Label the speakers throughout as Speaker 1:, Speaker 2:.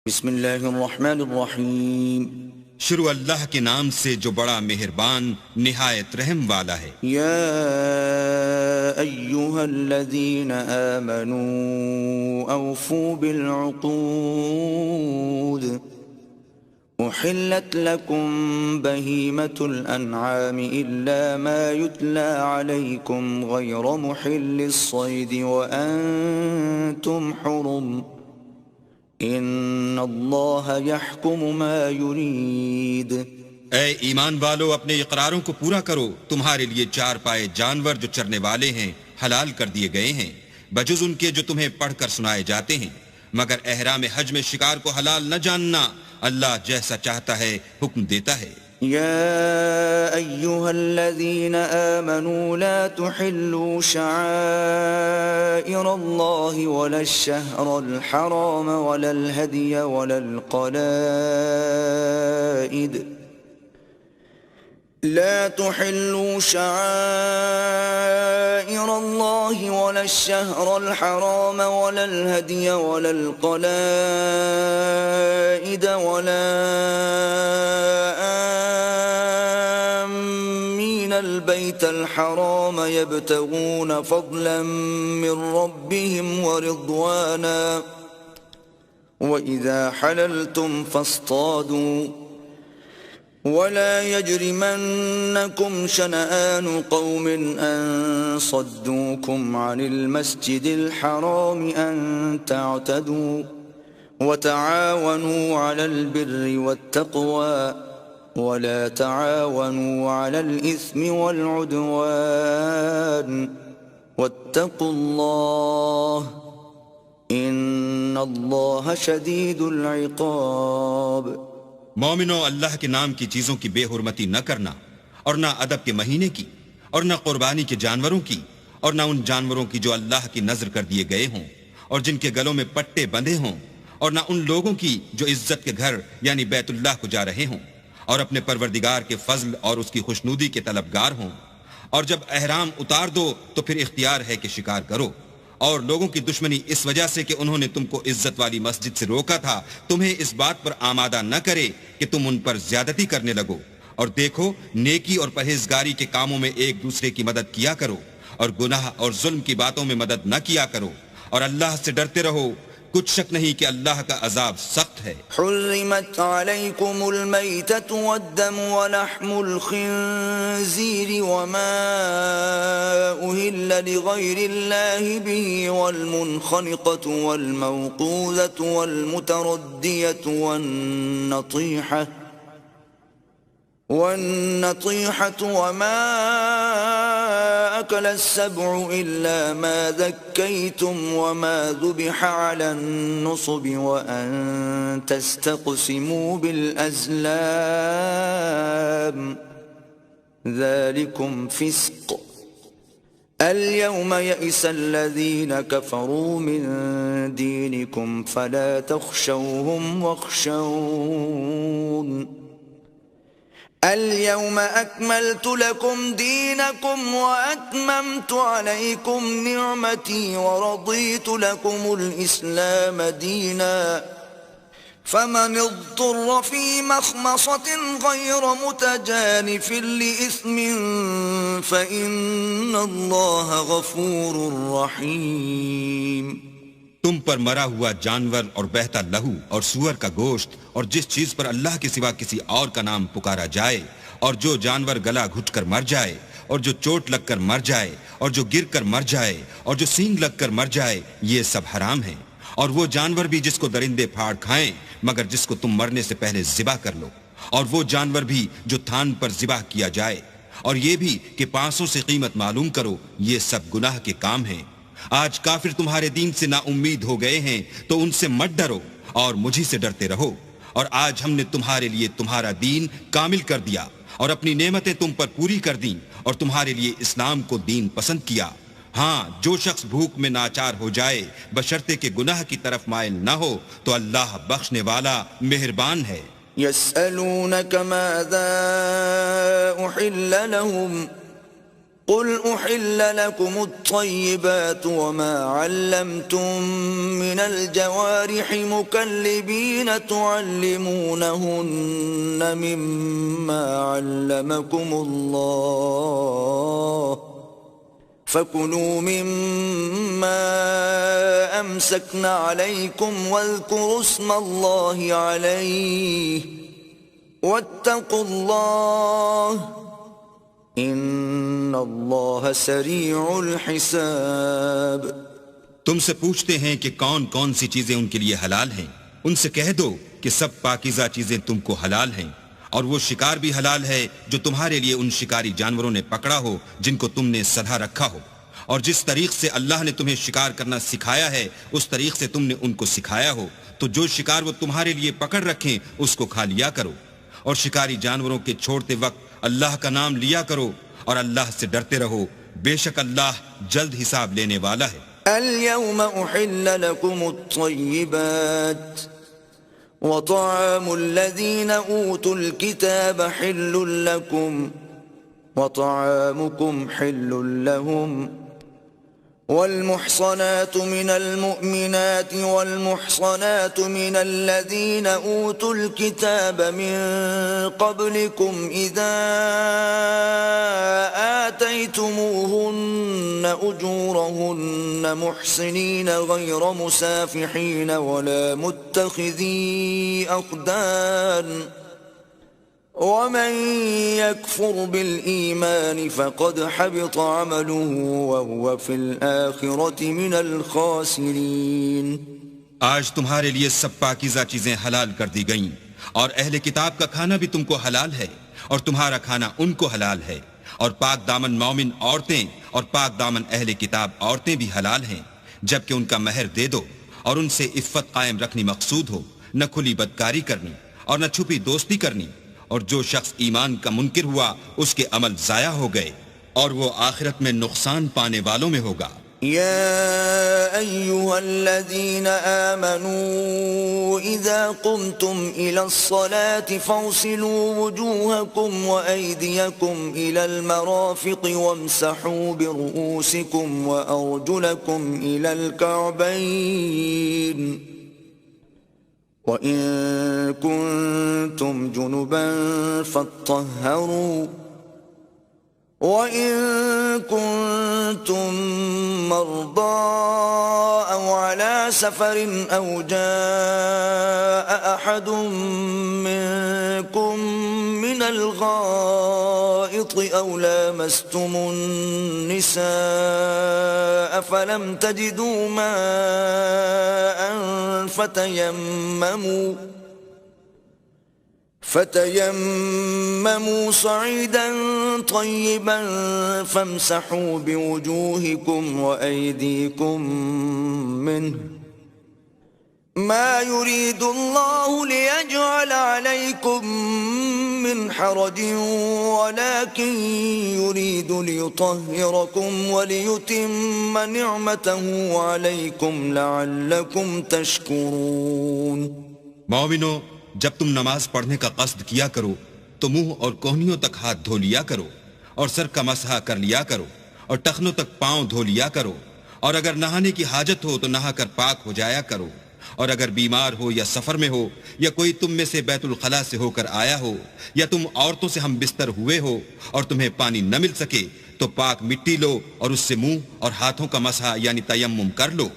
Speaker 1: بسم اللہ الرحمن الرحیم
Speaker 2: شروع اللہ کے نام سے جو بڑا مہربان نہایت رحم والا ہے۔
Speaker 1: یا ایہا الذین آمنوا اوفوا بالعقود احلت لکم بہیمۃ الانعام الا ما یتلی علیکم غیر محل الصید وانتم حرم ان اللہ یحکم ما یرید۔
Speaker 2: اے ایمان والو، اپنے اقراروں کو پورا کرو۔ تمہارے لیے چار پائے جانور جو چرنے والے ہیں حلال کر دیے گئے ہیں، بجز ان کے جو تمہیں پڑھ کر سنائے جاتے ہیں، مگر احرام حج میں شکار کو حلال نہ جاننا۔ اللہ جیسا چاہتا ہے حکم دیتا ہے۔
Speaker 1: يا أيها الذين آمنوا لا تحلوا شعائر الله ولا الشهر الحرام ولا الهدي ولا القلائد لا تحلوا شعائر الله ولا الشهر الحرام ولا الهدي ولا القلائد ولا البيت الحرام يبتغون فضلا من ربهم ورضوانا وإذا حللتم فاصطادوا ولا يجرمنكم شنآن قوم أن صدوكم عن المسجد الحرام أن تعتدوا وتعاونوا على البر والتقوى ولا تعاونوا على الإثم والعدوان واتقوا الله إن الله شديد العقاب۔
Speaker 2: مومنو، اللہ کے نام کی چیزوں کی بے حرمتی نہ کرنا، اور نہ ادب کے مہینے کی، اور نہ قربانی کے جانوروں کی، اور نہ ان جانوروں کی جو اللہ کی نذر کر دیے گئے ہوں اور جن کے گلوں میں پٹے بندھے ہوں، اور نہ ان لوگوں کی جو عزت کے گھر یعنی بیت اللہ کو جا رہے ہوں اور اپنے پروردگار کے فضل اور اس کی خوشنودی کے طلبگار ہوں۔ اور جب احرام اتار دو تو پھر اختیار ہے کہ شکار کرو، اور لوگوں کی دشمنی اس وجہ سے کہ انہوں نے تم کو عزت والی مسجد سے روکا تھا تمہیں اس بات پر آمادہ نہ کرے کہ تم ان پر زیادتی کرنے لگو۔ اور دیکھو، نیکی اور پرہیزگاری کے کاموں میں ایک دوسرے کی مدد کیا کرو، اور گناہ اور ظلم کی باتوں میں مدد نہ کیا کرو، اور اللہ سے ڈرتے رہو۔ کچھ شک نہیں کہ اللہ کا عذاب سخت ہے۔
Speaker 1: حرمت علیکم المیتۃ والدم ولحم الخنزیر وما أهل لغیر اللہ به والمنخنقۃ والموقوذۃ والمتردیۃ والنطیحة وما أكل السبع إلا ما ذكيتم وما ذبح على النصب وأن تستقسموا بالأزلام ذلكم فسق اليوم يئس الذين كفروا من دينكم فلا تخشوهم واخشون اليوم أكملت لكم دينكم وأتممت عليكم نعمتي ورضيت لكم الإسلام دينا فمن اضطر في مخمصة غير متجانف لإثم فإن الله غفور رحيم۔
Speaker 2: تم پر مرا ہوا جانور اور بہتا لہو اور سور کا گوشت اور جس چیز پر اللہ کے سوا کسی اور کا نام پکارا جائے، اور جو جانور گلا گھٹ کر مر جائے، اور جو چوٹ لگ کر مر جائے، اور جو گر کر مر جائے، اور جو سینگ لگ کر مر جائے، یہ سب حرام ہیں۔ اور وہ جانور بھی جس کو درندے پھاڑ کھائیں مگر جس کو تم مرنے سے پہلے ذبح کر لو، اور وہ جانور بھی جو تھان پر ذبح کیا جائے، اور یہ بھی کہ پانسوں سے قیمت معلوم کرو، یہ سب گناہ کے کام ہیں۔ آج کافر تمہارے دین سے نا امید ہو گئے ہیں تو ان سے مت ڈرو اور مجھی سے ڈرتے رہو۔ اور آج ہم نے تمہارے لیے تمہارا دین کامل کر دیا اور اپنی نعمتیں تم پر پوری کر دیں اور تمہارے لیے اسلام کو دین پسند کیا۔ ہاں، جو شخص بھوک میں ناچار ہو جائے بشرطے کہ گناہ کی طرف مائل نہ ہو تو اللہ بخشنے والا مہربان ہے۔
Speaker 1: يسألونك ماذا أحل لهم قل أحل لكم الطيبات وما علمتم من الجوارح مكلبين تعلمونهن مما علمكم الله فكلوا مما أمسكن عليكم واذكروا اسم الله عليه واتقوا الله ان اللہ سریع الحساب۔
Speaker 2: تم سے پوچھتے ہیں کہ کون کون سی چیزیں ان کے لیے حلال ہیں، ان سے کہہ دو کہ سب پاکیزہ چیزیں تم کو حلال ہیں، اور وہ شکار بھی حلال ہے جو تمہارے لیے ان شکاری جانوروں نے پکڑا ہو جن کو تم نے سدھا رکھا ہو، اور جس طریق سے اللہ نے تمہیں شکار کرنا سکھایا ہے اس طریق سے تم نے ان کو سکھایا ہو، تو جو شکار وہ تمہارے لیے پکڑ رکھیں اس کو کھا لیا کرو، اور شکاری جانوروں کے چھوڑتے وقت اللہ کا نام لیا کرو اور اللہ سے ڈرتے رہو، بے شک اللہ جلد حساب لینے والا ہے۔
Speaker 1: اليوم احل لكم الطيبات وطعام الذين اوتوا الكتاب حل لكم وطعامكم حل لهم والمحصنات من المؤمنات والمحصنات من الذين أوتوا الكتاب من قبلكم إذا آتيتموهن أجورهن محصنين غير مسافحين ولا متخذي أخدان ومن يكفر بالإيمان فقد حبط عمله وهو في الآخرة من الخاسرين۔
Speaker 2: آج تمہارے لیے سب پاکیزہ چیزیں حلال کر دی گئیں، اور اہل کتاب کا کھانا بھی تم کو حلال ہے اور تمہارا کھانا ان کو حلال ہے، اور پاک دامن مومن عورتیں اور پاک دامن اہل کتاب عورتیں بھی حلال ہیں، جبکہ ان کا مہر دے دو اور ان سے عفت قائم رکھنی مقصود ہو، نہ کھلی بدکاری کرنی اور نہ چھپی دوستی کرنی، اور جو شخص ایمان کا منکر ہوا اس کے عمل ضائع ہو گئے اور وہ آخرت میں نقصان پانے والوں میں ہوگا۔
Speaker 1: يا أيها الذين آمنوا إذا قمتم إلى الصلاة فاغسلوا وجوهكم وأيديكم إلى المرافق وامسحوا برؤوسكم وأرجلكم إلى الكعبين وَإِن كُنتُمْ جُنُبًا فَاطَّهَّرُوا وَإِن كُنتُم مَّرْضَىٰ أَوْ عَلَىٰ سَفَرٍ أَوْ جَاءَ أَحَدٌ مِّنكُم مِّنَ الْغَائِطِ أَوْ لَامَسْتُمُ النِّسَاءَ فَلَمْ تَجِدُوا مَاءً فتيمموا صعيدا طيبا فامسحوا بوجوهكم وأيديكم منه ما يريد الله ليجعل عليكم من حرج ولكن يريد ليطهركم وليتم نعمته عليكم لعلكم تشكرون۔
Speaker 2: مومنو، جب تم نماز پڑھنے کا قصد کیا کرو تو منہ اور کوہنیوں تک ہاتھ دھو لیا کرو اور سر کا مسح کر لیا کرو اور ٹخنوں تک پاؤں دھو لیا کرو، اور اگر نہانے کی حاجت ہو تو نہا کر پاک ہو جایا کرو، اور اگر بیمار ہو یا سفر میں ہو یا کوئی تم میں سے بیت الخلاء سے ہو کر آیا ہو یا تم عورتوں سے ہم بستر ہوئے ہو اور تمہیں پانی نہ مل سکے تو پاک مٹی لو اور اس سے منہ اور ہاتھوں کا مسح یعنی تیمم کر لو۔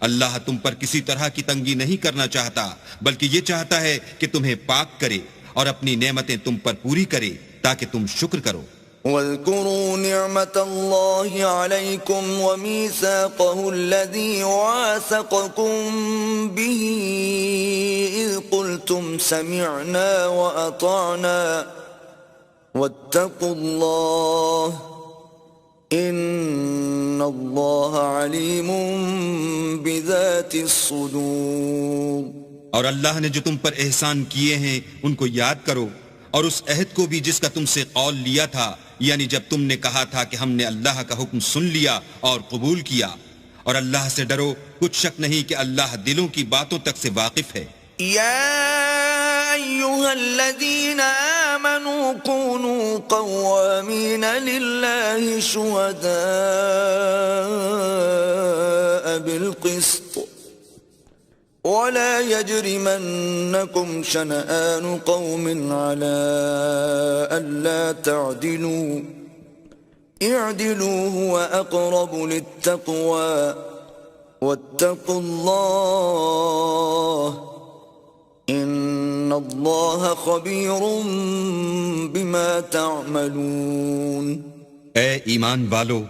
Speaker 2: اللہ تم پر کسی طرح کی تنگی نہیں کرنا چاہتا، بلکہ یہ چاہتا ہے کہ تمہیں پاک کرے اور اپنی نعمتیں تم پر پوری کرے تاکہ تم شکر کرو۔
Speaker 1: واذكروا نعمة الله عليكم وميثاقه الذي واثقكم به إذ قلتم سمعنا وأطعنا واتقوا الله إن الله عليم بذات الصدور۔
Speaker 2: اور اللہ نے جو تم پر احسان کیے ہیں ان کو یاد کرو، اور اس عہد کو بھی جس کا تم سے قول لیا تھا، یعنی جب تم نے کہا تھا کہ ہم نے اللہ کا حکم سن لیا اور قبول کیا، اور اللہ سے ڈرو، کچھ شک نہیں کہ اللہ دلوں کی باتوں تک سے واقف ہے۔
Speaker 1: یا ایھا الذین آمنوا كونوا قوامين لله شهداء بالقسط ولا يجرمنكم شنآن قوم على ألا تعدلوا اعدلوا هو أقرب للتقوى واتقوا الله ان اللہ خبیر بما تعملون۔
Speaker 2: اے ایمان والو،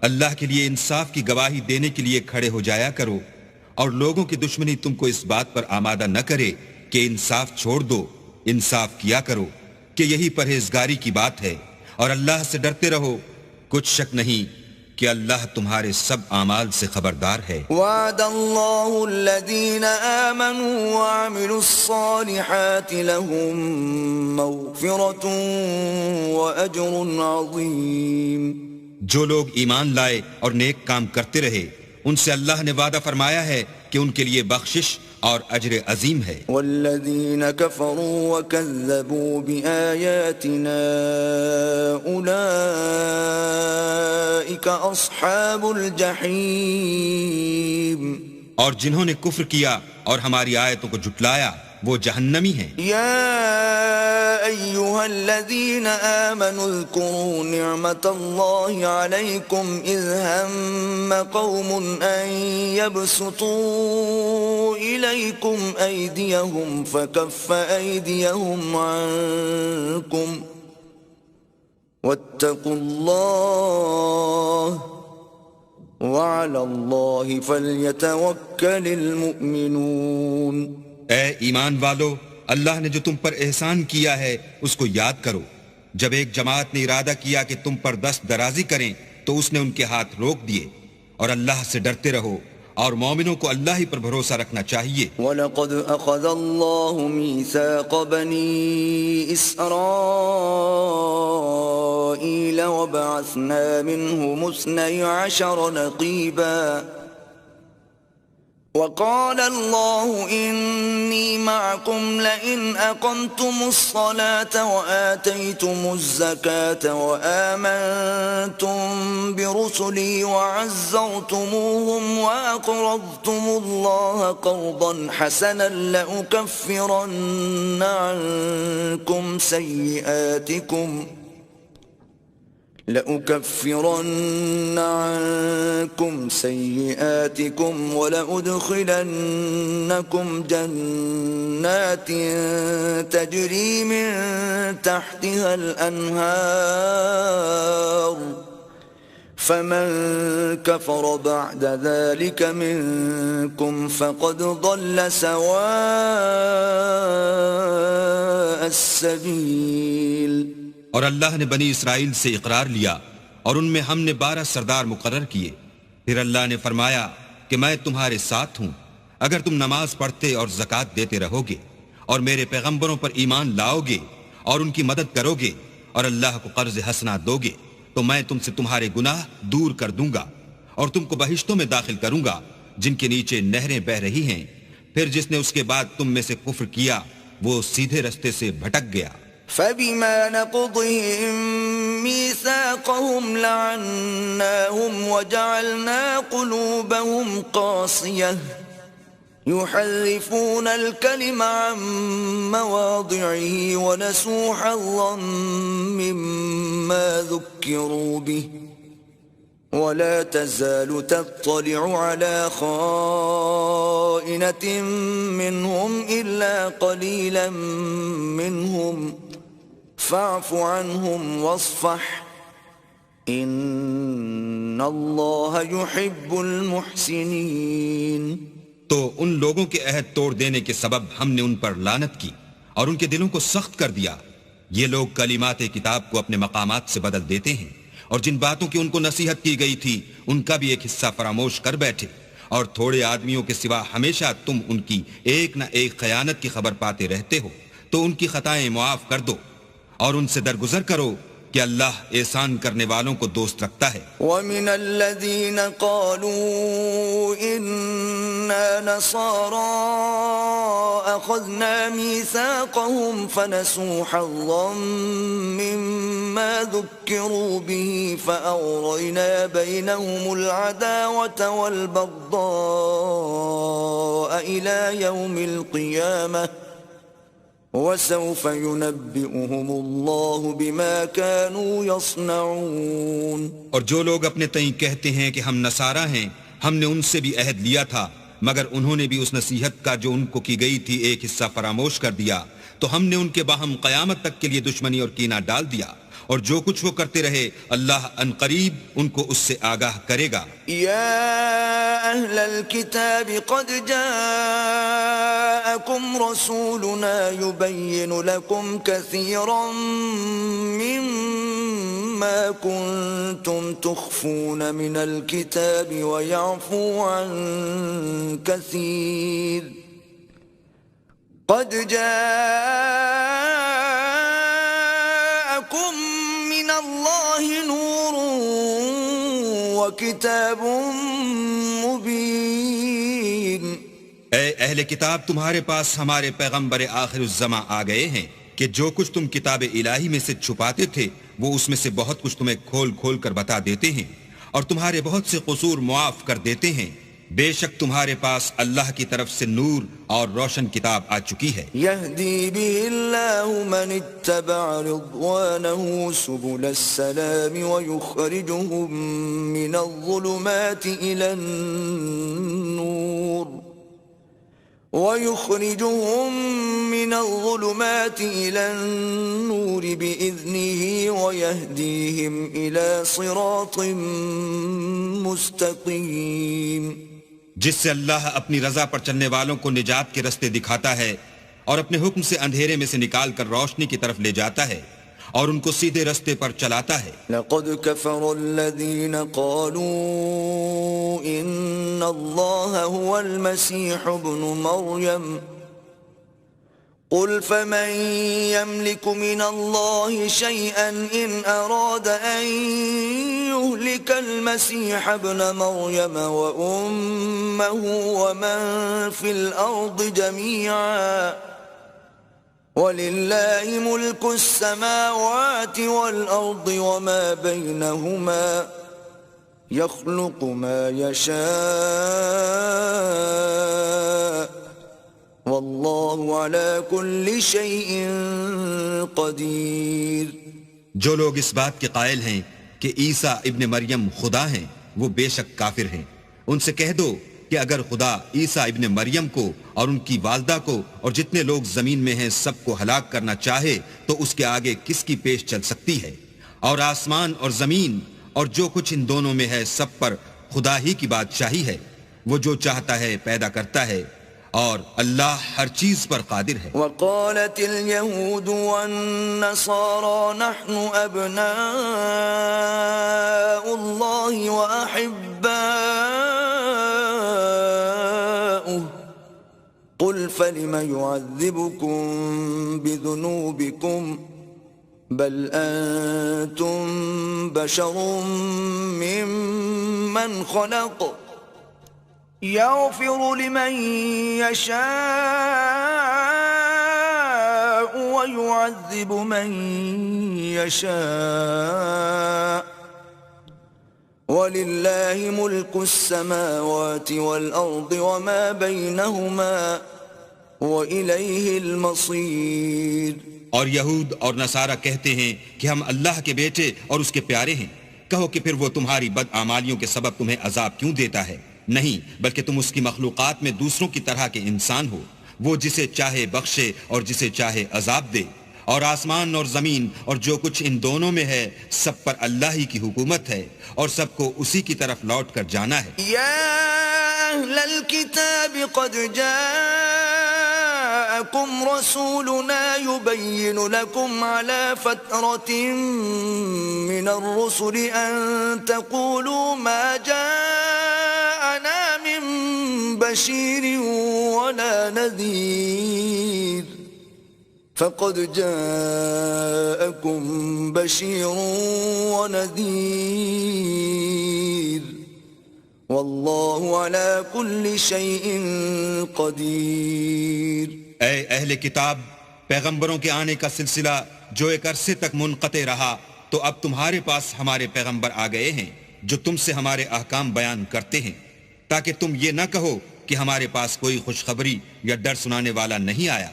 Speaker 2: اللہ کے لیے انصاف کی گواہی دینے کے لیے کھڑے ہو جایا کرو، اور لوگوں کی دشمنی تم کو اس بات پر آمادہ نہ کرے کہ انصاف چھوڑ دو، انصاف کیا کرو کہ یہی پرہیزگاری کی بات ہے، اور اللہ سے ڈرتے رہو، کچھ شک نہیں کہ اللہ تمہارے سب اعمال سے خبردار ہے۔
Speaker 1: وعد اللہ الذین آمنوا وعملوا الصالحات لهم مغفرۃ واجر عظیم۔
Speaker 2: جو لوگ ایمان لائے اور نیک کام کرتے رہے، ان سے اللہ نے وعدہ فرمایا ہے کہ ان کے لیے بخشش اور اجر عظیم ہے۔
Speaker 1: والذین کفروا وکذبوا بآیاتنا اولئک اصحاب الجحیم۔
Speaker 2: اور جنہوں نے کفر کیا اور ہماری آیتوں کو جھٹلایا وہ جہنمی ہیں۔
Speaker 1: یا ایہا الذین آمنوا اذکروا نعمت اللہ علیکم اذ ہم قوم ان یبسطوا الیکم ایدیہم فکف ایدیہم عنکم واتقوا اللہ وعلی اللہ فلیتوکل المؤمنون۔
Speaker 2: اے ایمان والو، اللہ نے جو تم پر احسان کیا ہے اس کو یاد کرو۔ جب ایک جماعت نے ارادہ کیا کہ تم پر دست درازی کریں تو اس نے ان کے ہاتھ روک دیے، اور اللہ سے ڈرتے رہو، اور مومنوں کو اللہ ہی پر بھروسہ رکھنا چاہیے۔
Speaker 1: وَلَقَدْ أَخَذَ اللَّهُ مِيثَاقَ بَنِي إِسْرَائِيلَ وَبَعَثْنَا مِنْهُمُ 12 نَقِيبًا وقال الله إني معكم لئن أقمتم الصلاة وآتيتم الزكاة وآمنتم برسلي وعزرتموهم وأقرضتم الله قرضا حسنا لأكفرن عنكم سيئاتكم ولأدخلنكم جنات تجري من تحتها الأنهار فمن كفر بعد ذلك منكم فقد ضل سواء السبيل۔
Speaker 2: اور اللہ نے بنی اسرائیل سے اقرار لیا اور ان میں ہم نے 12 سردار مقرر کیے۔ پھر اللہ نے فرمایا کہ میں تمہارے ساتھ ہوں اگر تم نماز پڑھتے اور زکوٰۃ دیتے رہو گے اور میرے پیغمبروں پر ایمان لاؤ گے اور ان کی مدد کرو گے اور اللہ کو قرض حسنہ دو گے تو میں تم سے تمہارے گناہ دور کر دوں گا اور تم کو بہشتوں میں داخل کروں گا جن کے نیچے نہریں بہہ رہی ہیں۔ پھر جس نے اس کے بعد تم میں سے کفر کیا وہ سیدھے رستے سے بھٹک گیا۔
Speaker 1: فبما نقضهم ميثاقهم لعناهم وجعلنا قلوبهم قاسية يحرفون الكلم عن مواضعه ونسوا حظا مما ذكروا به ولا تزال تطلع على خائنة منهم إلا قليلا منهم فاعف عنهم واصفح ان اللہ يحب المحسنین۔
Speaker 2: تو ان لوگوں کے عہد توڑ دینے کے سبب ہم نے ان پر لعنت کی اور ان کے دلوں کو سخت کر دیا۔ یہ لوگ کلمات کتاب کو اپنے مقامات سے بدل دیتے ہیں اور جن باتوں کی ان کو نصیحت کی گئی تھی ان کا بھی ایک حصہ فراموش کر بیٹھے، اور تھوڑے آدمیوں کے سوا ہمیشہ تم ان کی ایک نہ ایک خیانت کی خبر پاتے رہتے ہو، تو ان کی خطائیں معاف کر دو اور ان سے درگزر کرو کہ اللہ احسان کرنے والوں کو دوست رکھتا ہے۔
Speaker 1: وَمِنَ الَّذِينَ قَالُوا إِنَّ كنا نصارى أخذنا ميثاقهم فنسوا حظا مما ذكروا به فأغرينا بينهم العداوة والبغضاء إلى يوم القيامة وسوف ينبئهم الله بما كانوا يصنعون.
Speaker 2: اور جو لوگ اپنے تئیں کہتے ہیں کہ ہم نصارہ ہیں، ہم نے ان سے بھی عہد لیا تھا، مگر انہوں نے بھی اس نصیحت کا جو ان کو کی گئی تھی ایک حصہ فراموش کر دیا، تو ہم نے ان کے باہم قیامت تک کے لیے دشمنی اور کینہ ڈال دیا، اور جو کچھ وہ کرتے رہے اللہ عنقریب ان کو اس سے آگاہ کرے گا.
Speaker 1: يا أهل الكتاب قد جاءكم رسولنا يبين لكم كثيرا مما كنتم تخفون من الكتاب ويعفو عن كثير قد جاءكم من الله نور وكتاب مبين.
Speaker 2: اے اہل کتاب، تمہارے پاس ہمارے پیغمبر آخر الزماں آ گئے ہیں کہ جو کچھ تم کتاب الہی میں سے چھپاتے تھے وہ اس میں سے بہت کچھ تمہیں کھول کھول کر بتا دیتے ہیں اور تمہارے بہت سے قصور معاف کر دیتے ہیں. بے شک تمہارے پاس اللہ کی طرف سے نور اور روشن کتاب آ چکی ہے.
Speaker 1: يهدي به الله من اتبع رضوانه سبل السلام ويخرجهم من الظلمات إلى النور بإذنه ويهديهم إلى صراط مستقيم.
Speaker 2: جس سے اللہ اپنی رضا پر چلنے والوں کو نجات کے رستے دکھاتا ہے اور اپنے حکم سے اندھیرے میں سے نکال کر روشنی کی طرف لے جاتا ہے اور ان کو سیدھے رستے پر چلاتا ہے.
Speaker 1: لقد كفر الذين قالوا إن الله هو المسيح ابن مريم قل فمن يملك من الله شيئا إن أراد أن يهلك المسيح ابن مريم وأمه ومن في الأرض جميعا ولله ملك السماوات والأرض وما بينهما يخلق ما يشاء واللہ علی کل شیء قدیر.
Speaker 2: جو لوگ اس بات کے قائل ہیں کہ عیسیٰ ابن مریم خدا ہیں وہ بے شک کافر ہیں. ان سے کہہ دو کہ اگر خدا عیسیٰ ابن مریم کو اور ان کی والدہ کو اور جتنے لوگ زمین میں ہیں سب کو ہلاک کرنا چاہے تو اس کے آگے کس کی پیش چل سکتی ہے؟ اور آسمان اور زمین اور جو کچھ ان دونوں میں ہے سب پر خدا ہی کی بادشاہی ہے. وہ جو چاہتا ہے پیدا کرتا ہے اور اللہ ہر چیز پر قادر ہے.
Speaker 1: وقالت اليهود والنصارى نحن أبناء الله وأحباؤه قل فلم يعذبكم بذنوبكم بل أنتم بشر ممن خلق يغفر لمن يشاء ويعذب من يشاء ولله ملك السماوات والأرض وما بينهما وإليه المصير.
Speaker 2: اور یہود اور نصارہ کہتے ہیں کہ ہم اللہ کے بیٹے اور اس کے پیارے ہیں. کہو کہ پھر وہ تمہاری بدعمالیوں کے سبب تمہیں عذاب کیوں دیتا ہے؟ نہیں، بلکہ تم اس کی مخلوقات میں دوسروں کی طرح کے انسان ہو. وہ جسے چاہے بخشے اور جسے چاہے عذاب دے. اور آسمان اور زمین اور جو کچھ ان دونوں میں ہے سب پر اللہ ہی کی حکومت ہے اور سب کو اسی کی طرف لوٹ کر جانا ہے.
Speaker 1: یا اہل الكتاب قد جاءکم رسولنا يبین لکم على فترة من الرسل ان تقولوا ما جاءنا من بشیر ولا نذیر فقد جاءكم بشير ونذير واللہ علی کل شیء قدیر۔
Speaker 2: اے اہل کتاب، پیغمبروں کے آنے کا سلسلہ جو ایک عرصے تک منقطع رہا، تو اب تمہارے پاس ہمارے پیغمبر آ گئے ہیں جو تم سے ہمارے احکام بیان کرتے ہیں، تاکہ تم یہ نہ کہو کہ ہمارے پاس کوئی خوشخبری یا ڈر سنانے والا نہیں آیا۔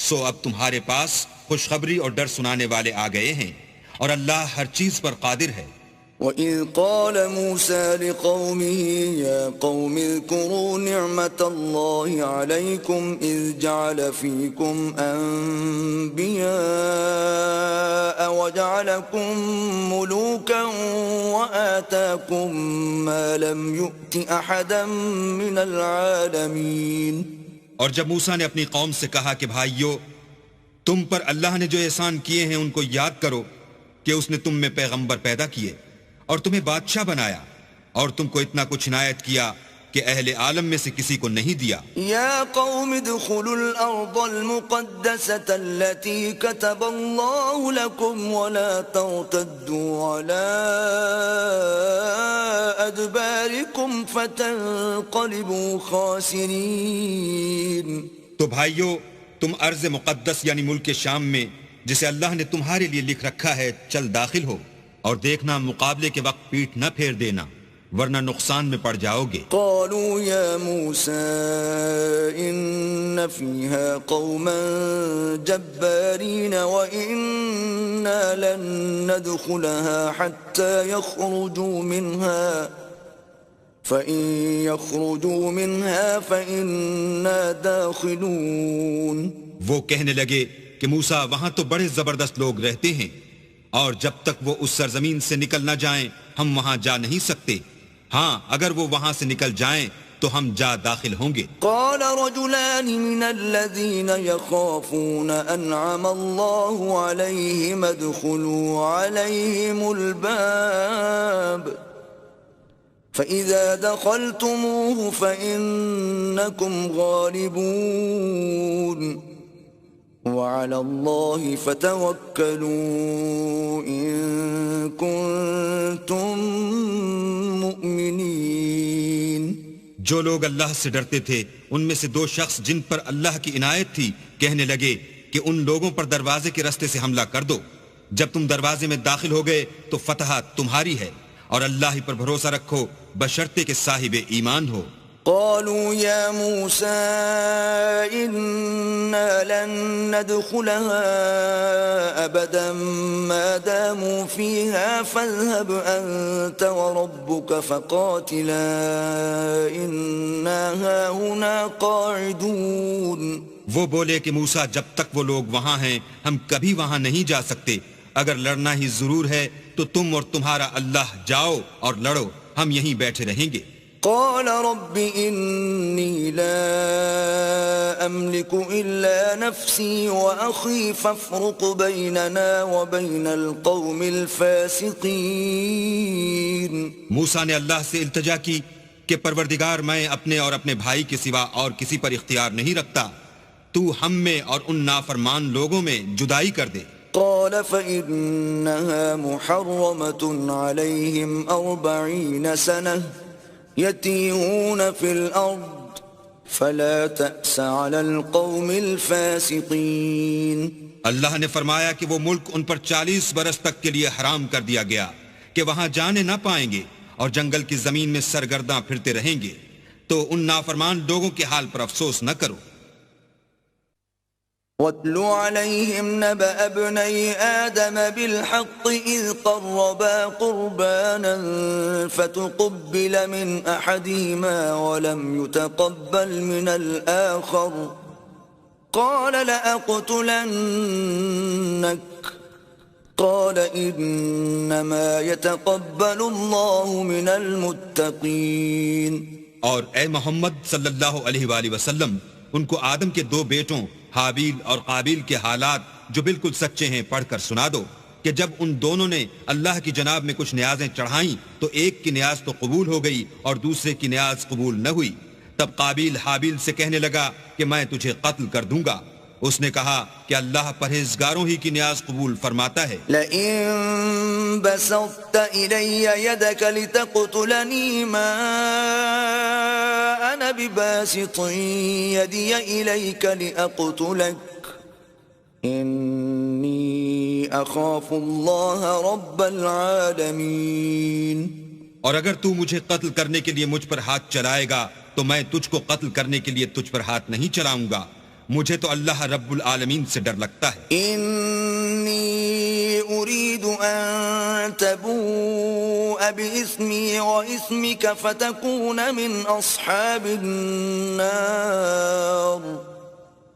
Speaker 2: سو اب تمہارے پاس خوشخبری اور ڈر سنانے والے آ گئے ہیں، اور اللہ ہر چیز پر قادر ہے۔
Speaker 1: وَإِذْ قَالَ مُوسَى لِقَوْمِهِ يَا قَوْمِ اذْكُرُوا نِعْمَةَ اللَّهِ عَلَيْكُمْ إِذْ جَعَلَ فِيكُمْ أَنْبِيَاءَ وَجَعَلَكُمْ مُلُوكًا وَآتَاكُمْ مَا لَمْ يُؤْتِ أَحَدًا مِنَ الْعَالَمِينَ۔
Speaker 2: اور جب موسیٰ نے اپنی قوم سے کہا کہ بھائیو، تم پر اللہ نے جو احسان کیے ہیں ان کو یاد کرو، کہ اس نے تم میں پیغمبر پیدا کیے اور تمہیں بادشاہ بنایا، اور تم کو اتنا کچھ عنایت کیا کہ اہل عالم میں سے کسی کو نہیں دیا۔
Speaker 1: یا قوم ادخلوا الارض المقدسة التي كتب اللہ لكم ولا ترتدوا على ادباركم فتنقلبوا خاسرین۔
Speaker 2: تو بھائیو، تم ارض مقدس یعنی ملک شام میں جسے اللہ نے تمہارے لیے لکھ رکھا ہے چل داخل ہو، اور دیکھنا مقابلے کے وقت پیٹ نہ پھیر دینا، ورنہ نقصان میں پڑ جاؤ گے۔
Speaker 1: قالوا یا موسیٰ ان فیہا قوما جبارین وإنا لن ندخلها حتى يخرجوا منها فإن يخرجوا منها فإنا داخلون۔
Speaker 2: وہ کہنے لگے کہ موسیٰ وہاں تو بڑے زبردست لوگ رہتے ہیں، اور جب تک وہ اس سرزمین سے نکل نہ جائیں ہم وہاں جا نہیں سکتے، ہاں اگر وہ وہاں سے نکل جائیں تو ہم جا داخل ہوں گے۔
Speaker 1: قال رجلان من الذين يخافون انعم الله عليهم ادخلوا عليهم الباب فإذا دخلتموه فإنكم غالبون وعلى الله فتوكلوا إن كنتم مؤمنين۔
Speaker 2: جو لوگ اللہ سے ڈرتے تھے ان میں سے دو شخص جن پر اللہ کی عنایت تھی کہنے لگے کہ ان لوگوں پر دروازے کے راستے سے حملہ کر دو، جب تم دروازے میں داخل ہو گئے تو فتح تمہاری ہے، اور اللہ ہی پر بھروسہ رکھو بشرطے کہ صاحب ایمان ہو۔
Speaker 1: قالوا يا موسى إنا لن ندخلها أبدا ما داموا فيها فاذهب أنت وربك فقاتلا إنا هاهنا قاعدون۔
Speaker 2: وہ بولے کہ موسیٰ جب تک وہ لوگ وہاں ہیں ہم کبھی وہاں نہیں جا سکتے، اگر لڑنا ہی ضرور ہے تو تم اور تمہارا اللہ جاؤ اور لڑو، ہم یہیں بیٹھے رہیں گے۔
Speaker 1: قال رب إني لا أملك إلا نفسي وأخي فافرق بيننا وبين القوم الفاسقين۔
Speaker 2: موسیٰ نے اللہ سے التجا کی کہ پروردگار میں اپنے اور اپنے بھائی کے سوا اور کسی پر اختیار نہیں رکھتا، تو ہم میں اور ان نافرمان لوگوں میں جدائی کر دے۔
Speaker 1: قال فإنها محرمة عليهم 40 سنة يتيهون في الأرض فلا تأس على القوم الفاسقين۔
Speaker 2: اللہ نے فرمایا کہ وہ ملک ان پر 40 برس تک کے لیے حرام کر دیا گیا کہ وہاں جانے نہ پائیں گے اور جنگل کی زمین میں سرگرداں پھرتے رہیں گے، تو ان نافرمان لوگوں کے حال پر افسوس نہ کرو۔
Speaker 1: وَاتْلُ عَلَيْهِمْ نَبَأَ ابْنَيْ آدَمَ بِالْحَقِّ إِذْ قَرَّبَا قُرْبَانًا فَتُقُبِّلَ مِنْ أَحَدِهِمَا وَلَمْ يُتَقَبَّلْ مِنَ الْآخَرِ قَالَ لَأَقْتُلَنَّكَ قَالَ إِنَّمَا يَتَقَبَّلُ اللَّهُ مِنَ الْمُتَّقِينَ۔
Speaker 2: اور اے محمد صلی اللہ علیہ وآلہ وسلم، ان کو آدم کے 2 بیٹوں حابیل اور قابیل کے حالات جو بالکل سچے ہیں پڑھ کر سنا دو کہ جب ان دونوں نے اللہ کی جناب میں کچھ نیازیں چڑھائیں تو ایک کی نیاز تو قبول ہو گئی اور دوسرے کی نیاز قبول نہ ہوئی، تب قابیل حابیل سے کہنے لگا کہ میں تجھے قتل کر دوں گا، اس نے کہا کہ اللہ پرہیزگاروں ہی کی نیاز قبول فرماتا ہے.
Speaker 1: لئن بسطت إلي يدك لتقتلني ما أنا بباسط يدي إليك لأقتلك إني أخاف الله رب العالمين.
Speaker 2: اور اگر تو مجھے قتل کرنے کے لیے مجھ پر ہاتھ چلائے گا تو میں تجھ کو قتل کرنے کے لیے تجھ پر ہاتھ نہیں چلاؤں گا. مجھے تو اللہ رب العالمین سے ڈر لگتا ہے.
Speaker 1: إني أريد أن تبوء بإثمي وإثمك فتكون من أصحاب النار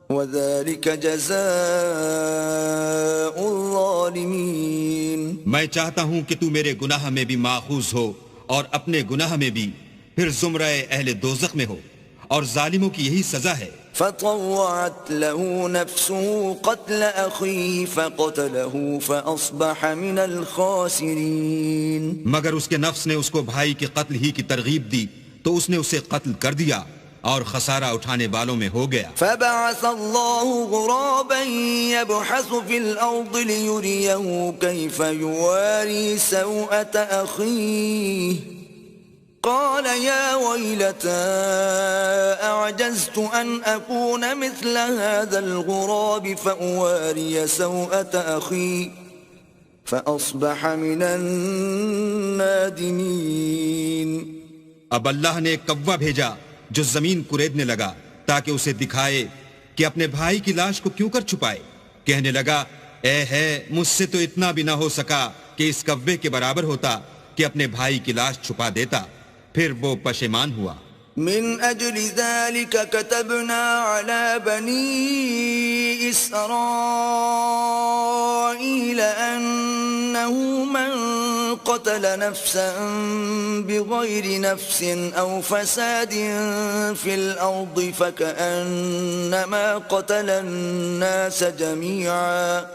Speaker 1: وذلك جزاء الظالمين.
Speaker 2: میں چاہتا ہوں کہ تو میرے گناہ میں بھی ماخوذ ہو اور اپنے گناہ میں بھی، پھر زمرہ اہل دوزخ میں ہو، اور ظالموں کی یہی سزا ہے.
Speaker 1: فطوعت له نفسه قتل أخيه فقتله فأصبح من الخاسرين.
Speaker 2: مگر اس کے نفس نے اس کو بھائی کے قتل ہی کی ترغیب دی تو اس نے اسے قتل کر دیا اور خسارہ اٹھانے والوں میں ہو گیا.
Speaker 1: فبعث الله غرابا يبحث في الأرض ليريه كيف يواري سوءة أخيه قال يا ويلتى أعجزت أن أكون مثل هذا الغراب فأواري سوءة أخي فأصبح من النادمين.
Speaker 2: اب اللہ نے ایک کوا بھیجا جو زمین کریدنے لگا تاکہ اسے دکھائے کہ اپنے بھائی کی لاش کو کیوں کر چھپائے. کہنے لگا اے ہے مجھ سے تو اتنا بھی نہ ہو سکا کہ اس کوے کے برابر ہوتا کہ اپنے بھائی کی لاش چھپا دیتا. پھر وہ پشیمان ہوا.
Speaker 1: من أجل ذلك كتبنا على بني إسرائيل أنه من قتل نفسا بغير نفس أو فساد في الأرض فكأنما قتل الناس جميعا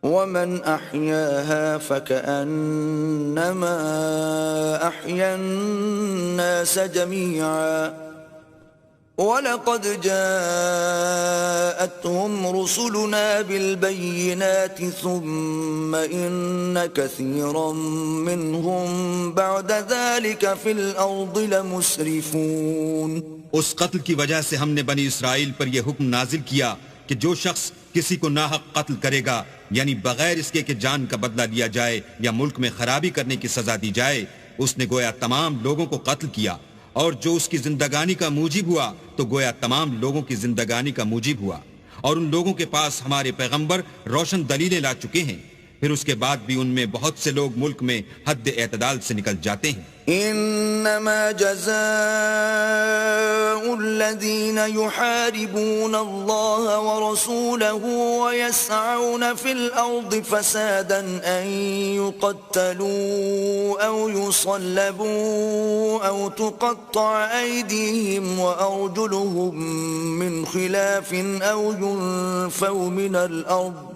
Speaker 1: ومن أحياها فكأنما أحيا الناس جميعا ولقد جاءتهم رسلنا بالبينات ثم إن كثيرا منهم بعد ذلك في الأرض لمسرفون.
Speaker 2: اس قتل کی وجہ سے ہم نے بنی اسرائیل پر یہ حکم نازل کیا کہ جو شخص کسی کو ناحق قتل کرے گا، یعنی بغیر اس کے کہ جان کا بدلہ لیا جائے یا ملک میں خرابی کرنے کی سزا دی جائے، اس نے گویا تمام لوگوں کو قتل کیا، اور جو اس کی زندگانی کا موجب ہوا تو گویا تمام لوگوں کی زندگانی کا موجب ہوا. اور ان لوگوں کے پاس ہمارے پیغمبر روشن دلیلیں لا چکے ہیں، پھر اس کے بعد بھی ان میں بہت سے لوگ ملک میں حد اعتدال سے نکل جاتے ہیں.
Speaker 1: انما جزاء الذين يحاربون الله ورسوله ويسعون في الأرض فسادا أن يقتلوا أو يصلبوا أو تقطع أيديهم وأرجلهم من خلاف أو ينفوا من الأرض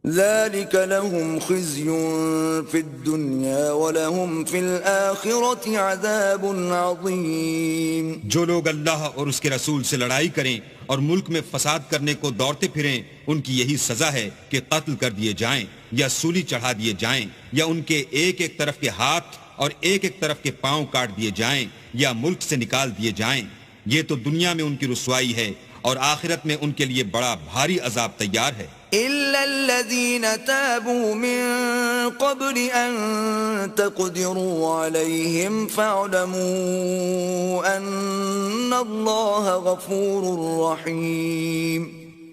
Speaker 1: ذلك لهم خزي في الدنيا ولهم في الآخرة عذاب عظيم.
Speaker 2: جو لوگ اللہ اور اس کے رسول سے لڑائی کریں اور ملک میں فساد کرنے کو دوڑتے پھریں، ان کی یہی سزا ہے کہ قتل کر دیے جائیں یا سولی چڑھا دیے جائیں یا ان کے ایک ایک طرف کے ہاتھ اور ایک ایک طرف کے پاؤں کاٹ دیے جائیں یا ملک سے نکال دیے جائیں. یہ تو دنیا میں ان کی رسوائی ہے اور آخرت میں ان کے لیے بڑا بھاری عذاب تیار ہے.
Speaker 1: إلا الذين تابوا من قبل أن تقدروا عليهم فاعلموا أن الله غفور رحيم.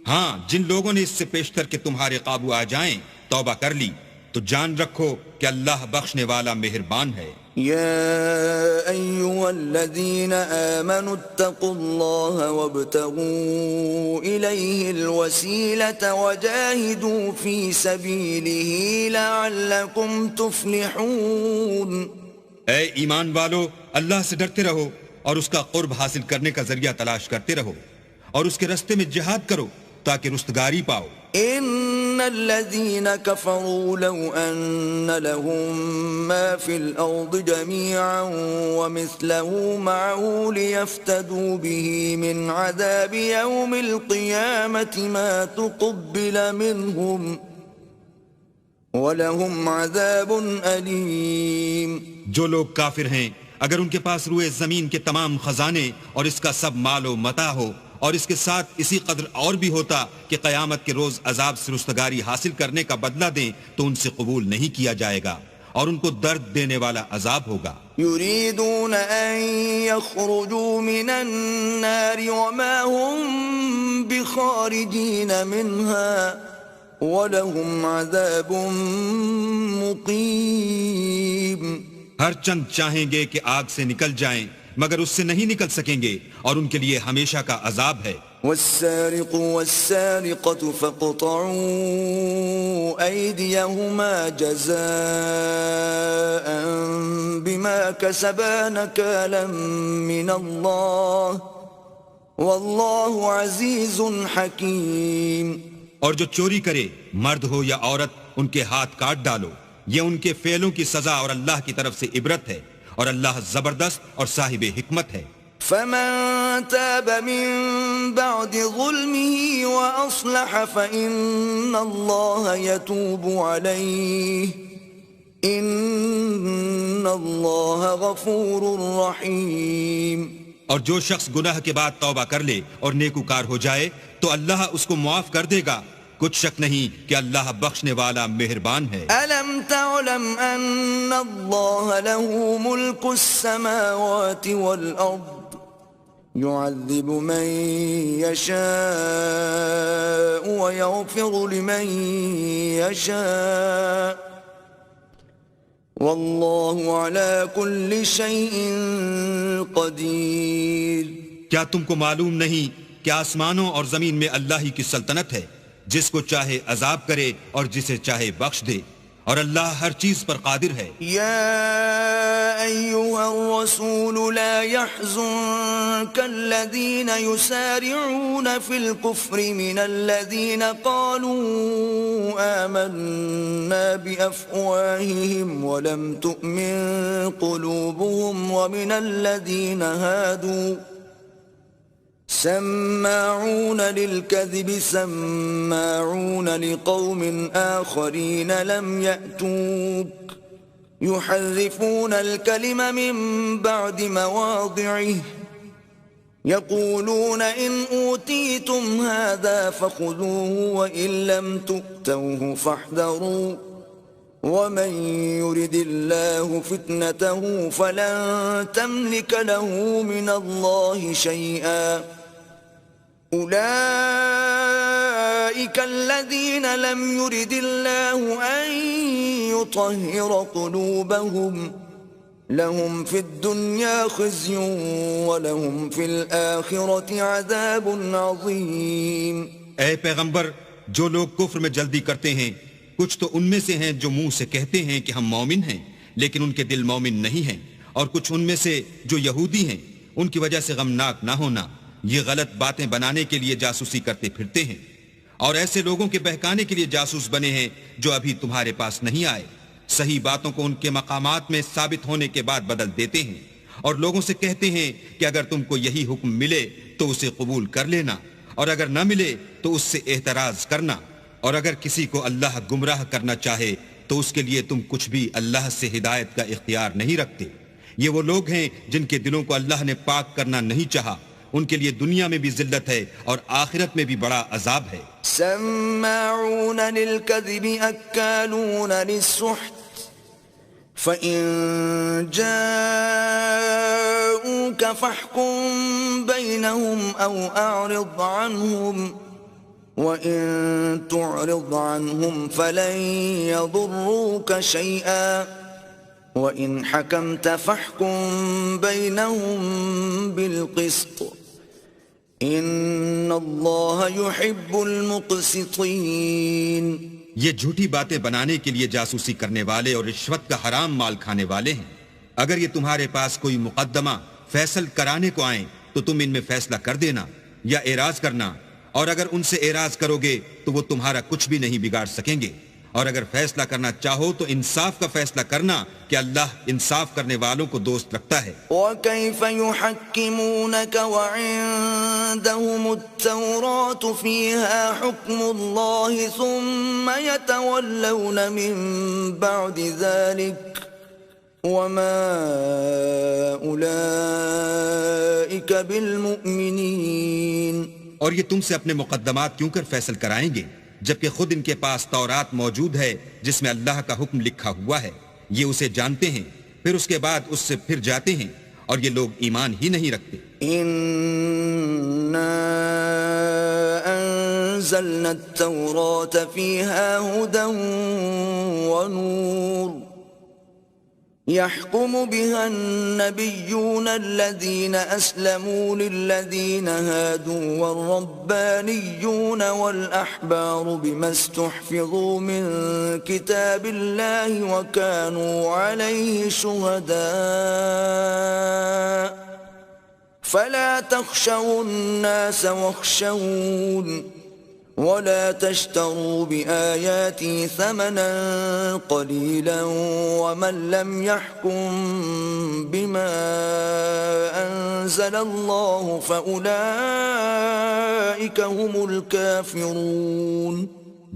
Speaker 2: ہاں، جن لوگوں نے اس سے پیشتر کہ تمہارے قابو آ جائیں توبہ کر لی تو جان رکھو کہ اللہ بخشنے والا مہربان ہے.
Speaker 1: يا أيها الذين آمنوا اتقوا الله وابتغوا إليه الوسيلة وجاهدوا في سبيله لعلكم تفلحون.
Speaker 2: اے ایمان والو، اللہ سے ڈرتے رہو اور اس کا قرب حاصل کرنے کا ذریعہ تلاش کرتے رہو اور اس کے رستے میں جہاد کرو تاکہ رستگاری پاؤ.
Speaker 1: إن الذين كفروا لو أن لهم ما في الأرض جميعا ومثله معه ليفتدوا به من عذاب يوم القيامة ما تقبل منهم وَلَهُمْ عَذَابٌ أَلِيمٌ.
Speaker 2: جو لوگ کافر ہیں اگر ان کے پاس روئے زمین کے تمام خزانے اور اس کا سب مال و متاع ہو اور اس کے ساتھ اسی قدر اور بھی ہوتا کہ قیامت کے روز عذاب سے رستگاری حاصل کرنے کا بدلہ دیں تو ان سے قبول نہیں کیا جائے گا اور ان کو درد دینے والا عذاب ہوگا.
Speaker 1: يريدون أن يخرجوا من النار وما هم بخارجين منها وَلَهُمْ عَذَابٌ مُقِيمٌ.
Speaker 2: ہر چند چاہیں گے کہ آگ سے نکل جائیں مگر اس سے نہیں نکل سکیں گے اور ان کے لیے ہمیشہ کا عذاب ہے.
Speaker 1: وَالسَّارِقُ وَالسَّارِقَةُ فَاقْطَعُوا أَيْدِيَهُمَا جَزَاءً بِمَا كَسَبَا نَكَالًا مِّنَ اللَّهِ وَاللَّهُ عَزِيزٌ حَكِيمٌ.
Speaker 2: اور جو چوری کرے مرد ہو یا عورت ان کے ہاتھ کاٹ ڈالو یہ ان کے فعلوں کی سزا اور اللہ کی طرف سے عبرت ہے اور اللہ زبردست اور صاحب حکمت ہے.
Speaker 1: فمن تاب من بعد ظلمه وأصلح فإن الله يتوب عليه إن الله غفور رحيم.
Speaker 2: اور جو شخص گناہ کے بعد توبہ کر لے اور نیکوکار ہو جائے تو اللہ اس کو معاف کر دے گا. کچھ شک نہیں کہ اللہ بخشنے والا مہربان ہے.
Speaker 1: أَلَمْ تَعْلَمْ أَنَّ اللَّهَ لَهُ مُلْكُ السَّمَاوَاتِ وَالْأَرْضِ يُعَذِّبُ مَن يَشَاءُ وَيَغْفِرُ لِمَن يَشَاءُ وَاللَّهُ عَلَى كُلِّ شَيْءٍ قَدِيرٌ.
Speaker 2: کیا تم کو معلوم نہیں کہ آسمانوں اور زمین میں اللہ ہی کی سلطنت ہے جس کو چاہے عذاب کرے اور جسے چاہے بخش دے اور اللہ ہر چیز پر قادر ہے.
Speaker 1: یا ایھا الرسول لا يحزنك الذين يسارعون في الكفر من الذين قالوا آمنا بأفواههم ولم تؤمن قلوبهم ومن الذين هادوا سماعون للكذب سماعون لقوم آخرين لم يأتوك يحرفون الكلم من بعد مواضعه يقولون إن أوتيتم هذا فخذوه وإن لم تؤتوه فاحذروا ومن يرد الله فتنته فلن تملك له من الله شيئا أولئك الذين لم يرد الله أن يطهر قلوبهم لهم في الدنيا خزي ولهم في الآخرة عذاب عظيم.
Speaker 2: اے پیغمبر جو لوگ کفر میں جلدی کرتے ہیں کچھ تو ان میں سے ہیں جو منہ سے کہتے ہیں کہ ہم مومن ہیں لیکن ان کے دل مومن نہیں ہیں اور کچھ ان میں سے جو یہودی ہیں ان کی وجہ سے غمناک نہ ہونا یہ غلط باتیں بنانے کے لیے جاسوسی کرتے پھرتے ہیں اور ایسے لوگوں کے بہکانے کے لیے جاسوس بنے ہیں جو ابھی تمہارے پاس نہیں آئے. صحیح باتوں کو ان کے مقامات میں ثابت ہونے کے بعد بدل دیتے ہیں اور لوگوں سے کہتے ہیں کہ اگر تم کو یہی حکم ملے تو اسے قبول کر لینا اور اگر نہ ملے تو اس سے اعتراض کرنا اور اگر کسی کو اللہ گمراہ کرنا چاہے تو اس کے لیے تم کچھ بھی اللہ سے ہدایت کا اختیار نہیں رکھتے. یہ وہ لوگ ہیں جن کے دلوں کو اللہ نے پاک کرنا نہیں چاہا ان کے لیے دنیا میں بھی ذلت ہے اور آخرت میں بھی بڑا عذاب ہے.
Speaker 1: سماعون للكذب اکالون للسحت فإن جاءوك فاحكم بينهم أو أعرض عنهم وَإِن تُعْرِضْ عَنْهُمْ فَلَنْ يَضُرُّوكَ شَيْئًا وَإِنْ حَكَمْتَ فَاحْكُمْ بَيْنَهُمْ بِالْقِسْطِ إِنَّ اللَّهَ يُحِبُّ الْمُقْسِطِينَ.
Speaker 2: یہ جھوٹی باتیں بنانے کے لیے جاسوسی کرنے والے اور رشوت کا حرام مال کھانے والے ہیں. اگر یہ تمہارے پاس کوئی مقدمہ فیصل کرانے کو آئیں تو تم ان میں فیصلہ کر دینا یا اعراض کرنا اور اگر ان سے اعراض کرو گے تو وہ تمہارا کچھ بھی نہیں بگاڑ سکیں گے، اور اگر فیصلہ کرنا چاہو تو انصاف کا فیصلہ کرنا کہ اللہ انصاف کرنے والوں کو دوست رکھتا ہے۔
Speaker 1: وَكَيْفَ يُحَكِّمُونَكَ وَعِندَهُمُ التَّوْرَاةُ فِيهَا حُكْمُ اللَّهِ ثُمَّ يَتَوَلَّوْنَ مِن بَعْدِ ذَلِكَ وَمَا أُولَئِكَ بِالْمُؤْمِنِينَ۔
Speaker 2: اور یہ تم سے اپنے مقدمات کیوں کر فیصل کرائیں گے جبکہ خود ان کے پاس تورات موجود ہے جس میں اللہ کا حکم لکھا ہوا ہے، یہ اسے جانتے ہیں، پھر اس کے بعد اس سے پھر جاتے ہیں، اور یہ لوگ ایمان ہی نہیں رکھتے۔
Speaker 1: إِنَّا أَنزَلْنَا التَّوْرَاةَ فِيهَا هُدًى وَنُورٌ يَحْكُمُ بِهَا النَّبِيُّونَ الَّذِينَ أَسْلَمُوا لِلَّذِينَ هَادُوا وَالرَّبَّانِيُّونَ وَالْأَحْبَارُ بِمَا اسْتُحْفِظُوا مِنْ كِتَابِ اللَّهِ وَكَانُوا عَلَيْهِ شُهَدَاءَ فَلَا تَخْشَوُا النَّاسَ وَاخْشَوْنِ وَلَا تَشْتَرُوا بِآيَاتِي ثَمَنًا قَلِيلًا وَمَنْ لَمْ يَحْكُمْ بِمَا أَنزَلَ اللَّهُ فَأُولَئِكَ هُمُ الْكَافِرُونَ۔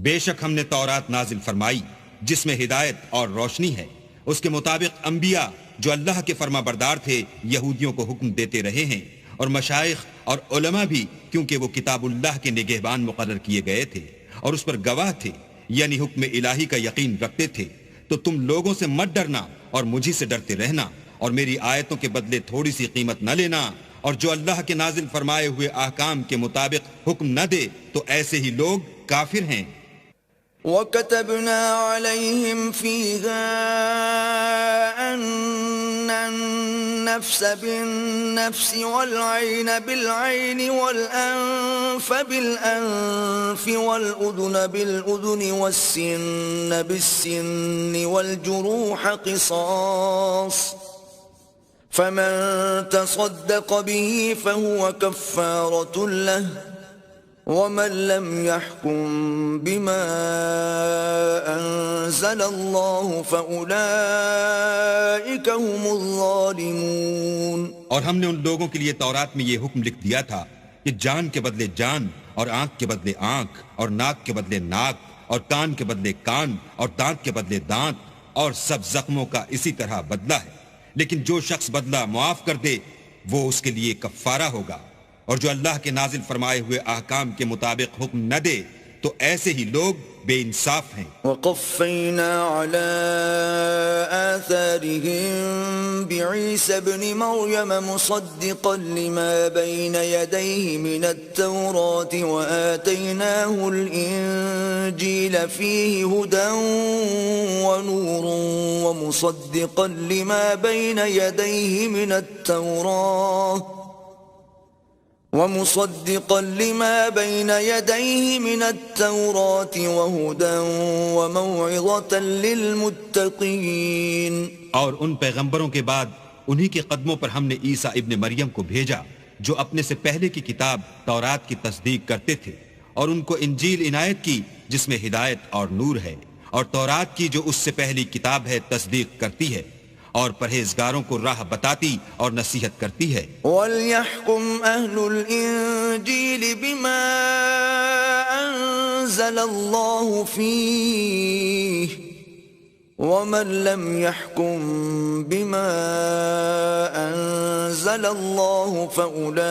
Speaker 2: بے شک ہم نے تورات نازل فرمائی جس میں ہدایت اور روشنی ہے، اس کے مطابق انبیاء جو اللہ کے فرما بردار تھے یہودیوں کو حکم دیتے رہے ہیں، اور مشائخ اور علماء بھی، کیونکہ وہ کتاب اللہ کے نگہبان مقرر کیے گئے تھے اور اس پر گواہ تھے، یعنی حکم الہی کا یقین رکھتے تھے۔ تو تم لوگوں سے مت ڈرنا اور مجھی سے ڈرتے رہنا، اور میری آیتوں کے بدلے تھوڑی سی قیمت نہ لینا، اور جو اللہ کے نازل فرمائے ہوئے احکام کے مطابق حکم نہ دے تو ایسے ہی لوگ کافر ہیں۔
Speaker 1: وَكَتَبْنَا عَلَيْهِمْ فِيهَا أَنَّ النَّفْسَ بِالنَّفْسِ وَالْعَيْنَ بِالْعَيْنِ وَالْأَنفَ بِالْأَنفِ وَالْأُذُنَ بِالْأُذُنِ وَالسِّنَّ بِالسِّنِّ وَالْجُرُوحَ قِصَاصٌ فَمَن تَصَدَّقَ بِهِ فَهُوَ كَفَّارَةٌ لَهُ وَمَن لَّمْ يَحْكُم بِمَا أَنزَلَ اللَّهُ فَأُولَئِكَ هُمُ الظَّالِمُونَ۔
Speaker 2: اور ہم نے ان لوگوں کے لیے تورات میں یہ حکم لکھ دیا تھا کہ جان کے بدلے جان، اور آنکھ کے بدلے آنکھ، اور ناک کے بدلے ناک، اور کان کے بدلے کان، اور دانت کے بدلے دانت، اور سب زخموں کا اسی طرح بدلہ ہے، لیکن جو شخص بدلہ معاف کر دے وہ اس کے لیے کفارہ ہوگا، اور جو اللہ کے نازل فرمائے ہوئے احکام کے مطابق حکم نہ دے تو ایسے ہی لوگ بے انصاف ہیں۔
Speaker 1: وَقَفَّيْنَا عَلَىٰ آثَارِهِم بِعِيسَى ابْنِ مَرْيَمَ مُصَدِّقًا لِمَا بَيْنَ يَدَيْهِ مِنَ التَّوْرَاةِ وَآتَيْنَاهُ الْإِنجِيلَ فِيهِ هُدًى وَنُورٌ وَمُصَدِّقًا لِمَا بَيْنَ يَدَيْهِ مِنَ التَّوْرَاةِ وَهُدًى وَمَوْعِظَةً لِّلْمُتَّقِينَ۔
Speaker 2: اور ان پیغمبروں کے بعد انہی کے قدموں پر ہم نے عیسیٰ ابن مریم کو بھیجا جو اپنے سے پہلے کی کتاب تورات کی تصدیق کرتے تھے، اور ان کو انجیل عنایت کی جس میں ہدایت اور نور ہے، اور تورات کی جو اس سے پہلی کتاب ہے تصدیق کرتی ہے، اور پرہیزگاروں کو راہ بتاتی اور نصیحت کرتی ہے۔
Speaker 1: وَلْيَحْكُمْ أَهْلُ الْإِنجِيلِ بِمَا أَنزَلَ اللَّهُ فِيهِ وَمَن لَّمْ يَحْكُم بِمَا أَنزَلَ اللَّهُ فَأُولَئِكَ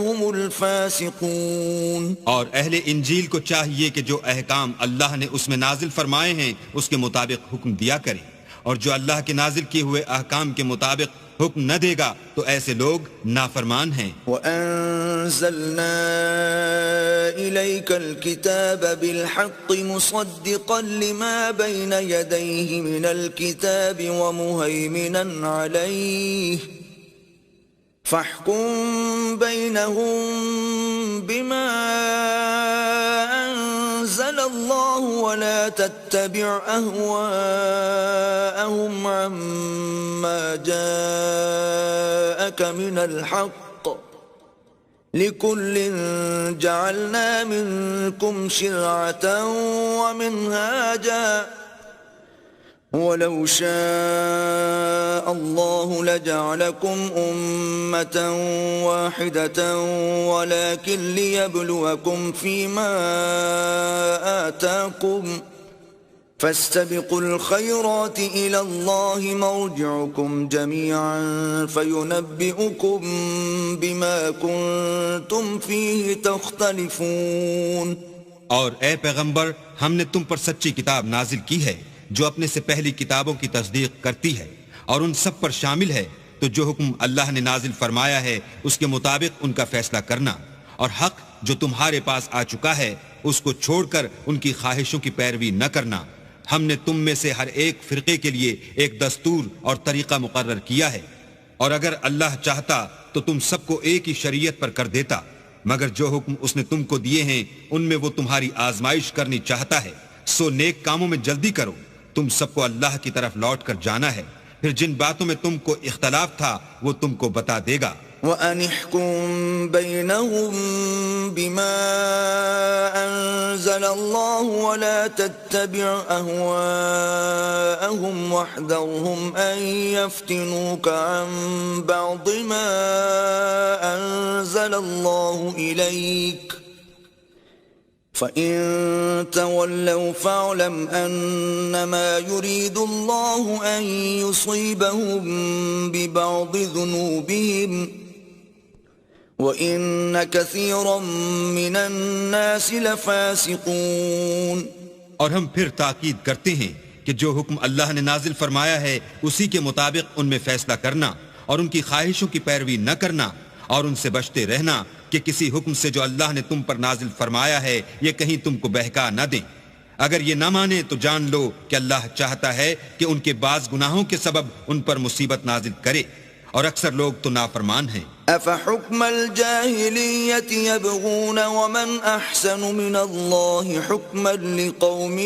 Speaker 1: هُمُ الْفَاسِقُونَ۔
Speaker 2: اور اہل انجیل کو چاہیے کہ جو احکام اللہ نے اس میں نازل فرمائے ہیں اس کے مطابق حکم دیا کریں، اور جو اللہ کے نازل کیے ہوئے احکام کے مطابق حکم نہ دے گا تو ایسے لوگ نافرمان ہیں۔
Speaker 1: وَأَنزَلْنَا إِلَيْكَ الْكِتَابَ بِالْحَقِّ مُصَدِّقًا لِمَا بَيْنَ يَدَيْهِ مِنَ الْكِتَابِ وَمُهَيْمِنًا عَلَيْهِ فَاحْكُم بَيْنَهُم بِمَا أَنزَلَ اللَّهُ وَلَا تَتَّبِعْ أَهْوَاءَهُمْ عَمَّا جَاءَكَ مِنَ الْحَقِّ لكل جعلنا منكم شرعة ومنهاجا ولو شاء الله لجعلكم أمة واحدة ولكن ليبلوكم فيما آتاكم فاستبقوا الخيرات إلى الله مرجعكم جميعا فينبئكم بما كنتم فيه تختلفون.
Speaker 2: اور اے پیغمبر، ہم نے تم پر سچی کتاب نازل کی ہے جو اپنے سے پہلی کتابوں کی تصدیق کرتی ہے اور ان سب پر شامل ہے، تو جو حکم اللہ نے نازل فرمایا ہے اس کے مطابق ان کا فیصلہ کرنا، اور حق جو تمہارے پاس آ چکا ہے اس کو چھوڑ کر ان کی خواہشوں کی پیروی نہ کرنا. ہم نے تم میں سے ہر ایک فرقے کے لیے ایک دستور اور طریقہ مقرر کیا ہے، اور اگر اللہ چاہتا تو تم سب کو ایک ہی شریعت پر کر دیتا، مگر جو حکم اس نے تم کو دیے ہیں ان میں وہ تمہاری آزمائش کرنی چاہتا ہے. سو نیک کاموں میں جلدی کرو، تم سب کو اللہ کی طرف لوٹ کر جانا ہے، پھر جن باتوں میں تم کو اختلاف تھا وہ تم کو بتا دے گا.
Speaker 1: وَأَنِ احْكُم بَيْنَهُم بِمَا أَنزَلَ اللَّهُ وَلَا تَتَّبِعْ أَهْوَاءَهُمْ وَاحْذَرْهُمْ أَن يَفْتِنُوكَ عَن بَعْضِ مَا أَنزَلَ اللَّهُ إِلَيْكَ فَإِن تَوَلَّوْا فَاعْلَمْ أَنَّمَا يُرِيدُ اللَّهُ أَن يُصِيبَهُم بِبَعْضِ ذُنُوبِهِمْ وَإِنَّ كَثِيرًا مِّنَ النَّاسِ لَفَاسِقُونَ.
Speaker 2: اور ہم پھر تاکید کرتے ہیں کہ جو حکم اللہ نے نازل فرمایا ہے اسی کے مطابق ان میں فیصلہ کرنا اور ان کی خواہشوں کی پیروی نہ کرنا، اور ان سے بچتے رہنا کہ کسی حکم سے جو اللہ نے تم پر نازل فرمایا ہے یہ کہیں تم کو بہکا نہ دیں. اگر یہ نہ مانے تو جان لو کہ اللہ چاہتا ہے کہ ان کے بعض گناہوں کے سبب ان پر مصیبت نازل کرے، اور اکثر لوگ تو نافرمان ہیں.
Speaker 1: أَفَحُكْمَ الْجَاهِلِيَّةِ يَبْغُونَ وَمَنْ أَحْسَنُ مِنَ اللَّهِ حُكْمًا لِقَوْمٍ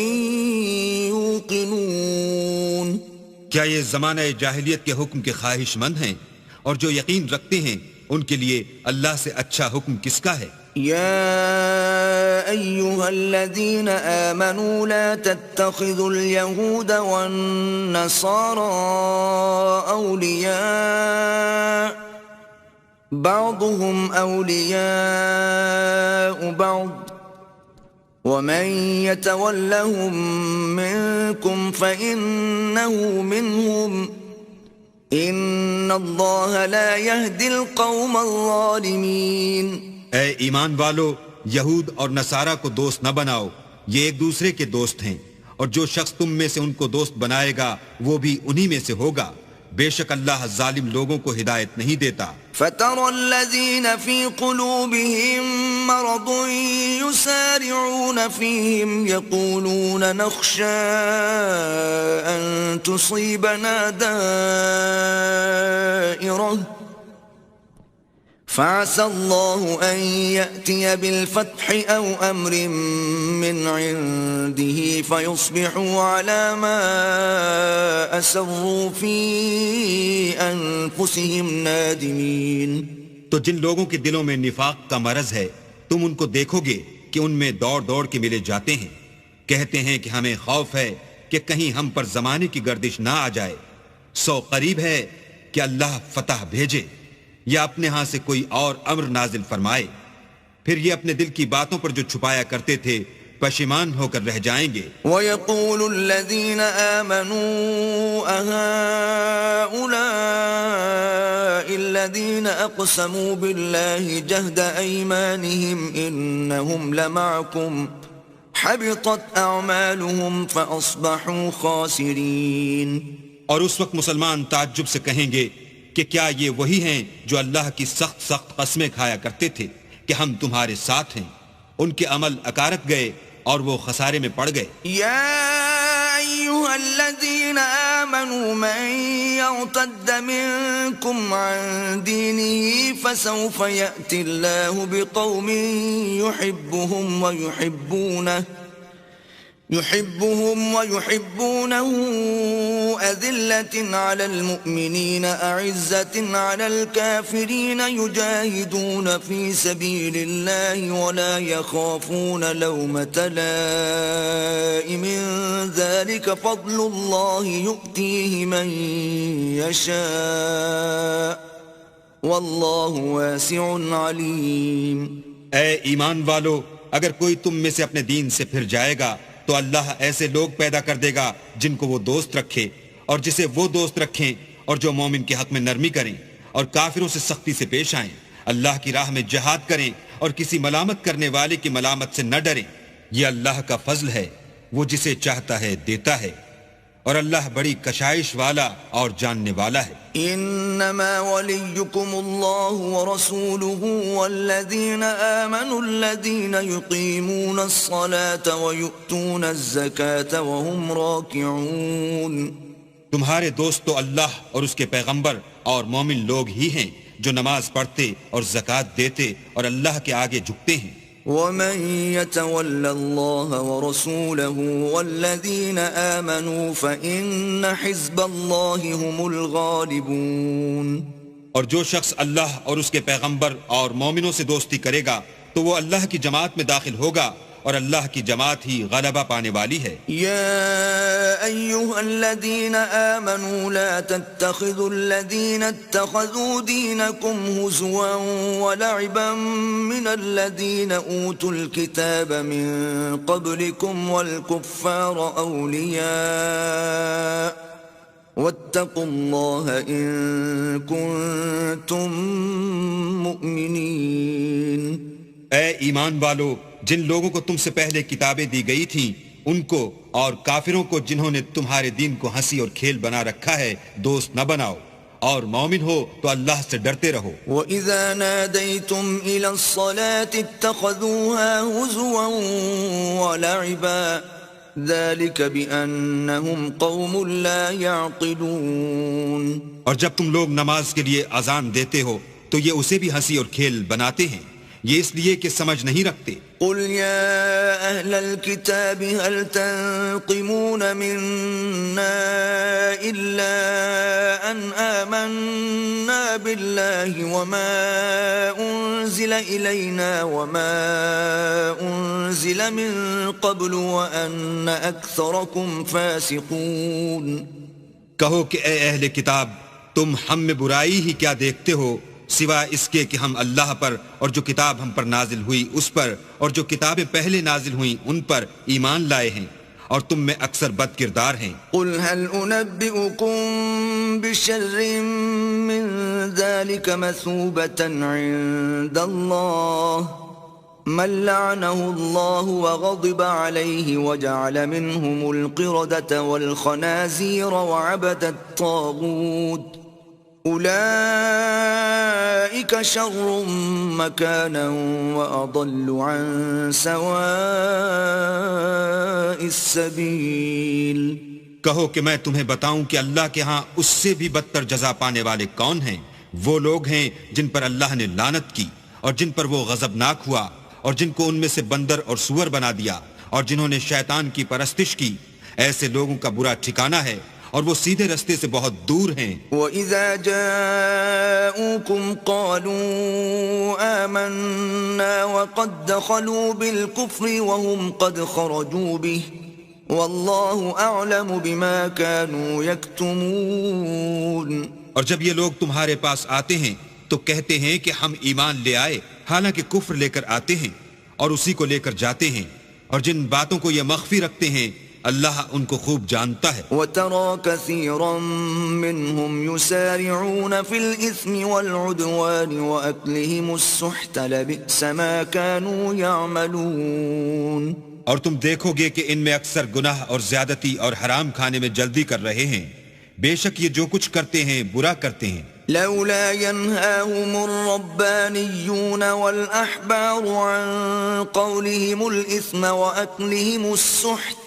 Speaker 1: يُوقِنُونَ.
Speaker 2: کیا یہ زمانہ جاہلیت کے حکم کے خواہش مند ہیں، اور جو یقین رکھتے ہیں ان کے لیے اللہ سے اچھا حکم کس کا ہے؟
Speaker 1: يا أيها الذين آمنوا لا تتخذوا اليهود والنصارى أولياء بعضهم أولياء بعض ومن يتولهم منكم فإنه منهم إن الله لا يهدي القوم الظالمين.
Speaker 2: اے ایمان والو، یہود اور نصارہ کو دوست نہ بناؤ، یہ ایک دوسرے کے دوست ہیں، اور جو شخص تم میں سے ان کو دوست بنائے گا وہ بھی انہی میں سے ہوگا. بے شک اللہ ظالم لوگوں کو ہدایت نہیں دیتا.
Speaker 1: فَتَرَى الَّذِينَ فِي قُلُوبِهِم مَّرَضٌ يُسَارِعُونَ فِيهِمْ يَقُولُونَ نَخْشَىٰ أَن تُصِيبَنَا دَائِرَةٌ فَعَسَى اللَّهُ أَن يَأْتِيَ بِالْفَتْحِ أَوْ أَمْرٍ مِّنْ عِندِهِ فَيُصْبِحُوا عَلَى مَا أَسَرُّوا فِي أَنفُسِهِمْ نَادِمِينَ.
Speaker 2: تو جن لوگوں کے دلوں میں نفاق کا مرض ہے تم ان کو دیکھو گے کہ ان میں دوڑ دوڑ کے ملے جاتے ہیں، کہتے ہیں کہ ہمیں خوف ہے کہ کہیں ہم پر زمانے کی گردش نہ آ جائے. سو قریب ہے کہ اللہ فتح بھیجے یا اپنے ہاں سے کوئی اور امر نازل فرمائے، پھر یہ اپنے دل کی باتوں پر جو چھپایا کرتے تھے پشیمان ہو کر رہ جائیں گے.
Speaker 1: وَيَقُولُ الَّذِينَ آمَنُوا أَهَٰؤُلَاءِ الَّذِينَ أَقْسَمُوا بِاللَّهِ جَهْدَ أَيْمَانِهِمْ إِنَّهُمْ لَمَعَكُمْ حَبِطَتْ أَعْمَالُهُمْ فَأَصْبَحُوا خَاسِرِينَ.
Speaker 2: اور اس وقت مسلمان تعجب سے کہیں گے کہ کیا یہ وہی ہیں جو اللہ کی سخت سخت قسمیں کھایا کرتے تھے کہ ہم تمہارے ساتھ ہیں؟ ان کے عمل اکارک گئے اور وہ خسارے میں پڑ گئے.
Speaker 1: یا ایھا الذین آمنوا من یرتد منکم عن دینه فسوف یأتی اللہ بقوم یحبهم ویحبونه يحبهم ويحبونه أذلة على المؤمنين أعزة على الكافرين يجاهدون في سبيل الله ولا يخافون لومة لائم ذلك فضل الله يؤتيه من يشاء والله واسع عليم.
Speaker 2: اے ایمان والو، اگر کوئی تم میں سے اپنے دین سے پھر جائے گا تو اللہ ایسے لوگ پیدا کر دے گا جن کو وہ دوست رکھے اور جسے وہ دوست رکھیں، اور جو مومن کے حق میں نرمی کریں اور کافروں سے سختی سے پیش آئیں، اللہ کی راہ میں جہاد کریں اور کسی ملامت کرنے والے کی ملامت سے نہ ڈریں. یہ اللہ کا فضل ہے، وہ جسے چاہتا ہے دیتا ہے، اور اللہ بڑی کشائش والا اور جاننے والا ہے.
Speaker 1: انما وليكم الله ورسوله والذين آمنوا الذين يقيمون الصلاة ويؤتون الزكاة وهم راكعون.
Speaker 2: تمہارے دوست تو اللہ اور اس کے پیغمبر اور مومن لوگ ہی ہیں جو نماز پڑھتے اور زکوٰۃ دیتے اور اللہ کے آگے جھکتے ہیں.
Speaker 1: ومن يتول الله ورسوله والذين آمنوا فإن حزب الله هم الغالبون.
Speaker 2: اور جو شخص اللہ اور اس کے پیغمبر اور مومنوں سے دوستی کرے گا تو وہ اللہ کی جماعت میں داخل ہوگا، اور اللہ کی جماعت ہی غلبہ پانے والی ہے.
Speaker 1: يا أيها الذين آمنوا لا تتخذوا الذين اتخذوا دينكم هزوا ولعبا من الذين أوتوا الكتاب من قبلكم والكفار أولياء واتقوا الله إن كنتم مؤمنين.
Speaker 2: اے ایمان والو، جن لوگوں کو تم سے پہلے کتابیں دی گئی تھیں ان کو اور کافروں کو جنہوں نے تمہارے دین کو ہنسی اور کھیل بنا رکھا ہے دوست نہ بناؤ، اور مومن ہو تو اللہ سے ڈرتے رہو.
Speaker 1: وَإِذَا نَادَيْتُمْ إِلَى الصَّلَاةِ اتَّخَذُوهَا هُزُوًا وَلَعِبًا ذَلِكَ بِأَنَّهُمْ قَوْمٌ لَا يَعْقِلُونَ.
Speaker 2: اور جب تم لوگ نماز کے لیے اذان دیتے ہو تو یہ اسے بھی ہنسی اور کھیل بناتے ہیں، یہ اس لیے کہ سمجھ نہیں رکھتے.
Speaker 1: قل يا أهل الكتاب هل تنقمون منا إلا أن آمنا بالله وما أنزل إلينا وما أنزل من قبل وأن أكثركم فاسقون.
Speaker 2: کہو کہ اے اہل کتاب، تم ہم میں برائی ہی کیا دیکھتے ہو سوائے اس کے کہ ہم اللہ پر اور جو کتاب ہم پر نازل ہوئی اس پر اور جو کتابیں پہلے نازل ہوئیں ان پر ایمان لائے ہیں، اور تم میں اکثر بد کردار ہیں.
Speaker 1: قل هل أنبئكم بشر من ذلك مثوبة عند الله من لعنه الله وغضب عليه وجعل منهم القردة والخنازير وعبد الطاغوت أولئك شر مكانا وأضل عن سواء السبيل.
Speaker 2: کہو کہ میں تمہیں بتاؤں کہ اللہ کے ہاں اس سے بھی بدتر جزا پانے والے کون ہیں؟ وہ لوگ ہیں جن پر اللہ نے لعنت کی اور جن پر وہ غضبناک ہوا اور جن کو ان میں سے بندر اور سور بنا دیا اور جنہوں نے شیطان کی پرستش کی. ایسے لوگوں کا برا ٹھکانہ ہے اور وہ سیدھے رستے سے بہت دور ہیں.
Speaker 1: وَإِذَا جَاءُوكُمْ قَالُوا آمَنَّا وَقَدْ دَخَلُوا بِالْكُفْرِ وَهُمْ قَدْ خَرَجُوا بِهِ وَاللَّهُ أَعْلَمُ بِمَا كَانُوا يَكْتُمُونَ.
Speaker 2: اور جب یہ لوگ تمہارے پاس آتے ہیں تو کہتے ہیں کہ ہم ایمان لے آئے، حالانکہ کفر لے کر آتے ہیں اور اسی کو لے کر جاتے ہیں، اور جن باتوں کو یہ مخفی رکھتے ہیں اللہ ان کو خوب جانتا ہے.
Speaker 1: وَتَرَى كَثِيرًا مِّنْهُمْ يُسَارِعُونَ فِي الْإِثْمِ وَالْعُدْوَانِ وَأَكْلِهِمُ السُّحْتَ لَبِئْسَ مَا كَانُوا يَعْمَلُونَ.
Speaker 2: اور تم دیکھو گے کہ ان میں اکثر گناہ اور زیادتی اور حرام کھانے میں جلدی کر رہے ہیں، بے شک یہ جو کچھ کرتے ہیں برا کرتے ہیں.
Speaker 1: لولا ينهاهم الربانيون والأحبار عن قولهم الإثم وأكلهم السحت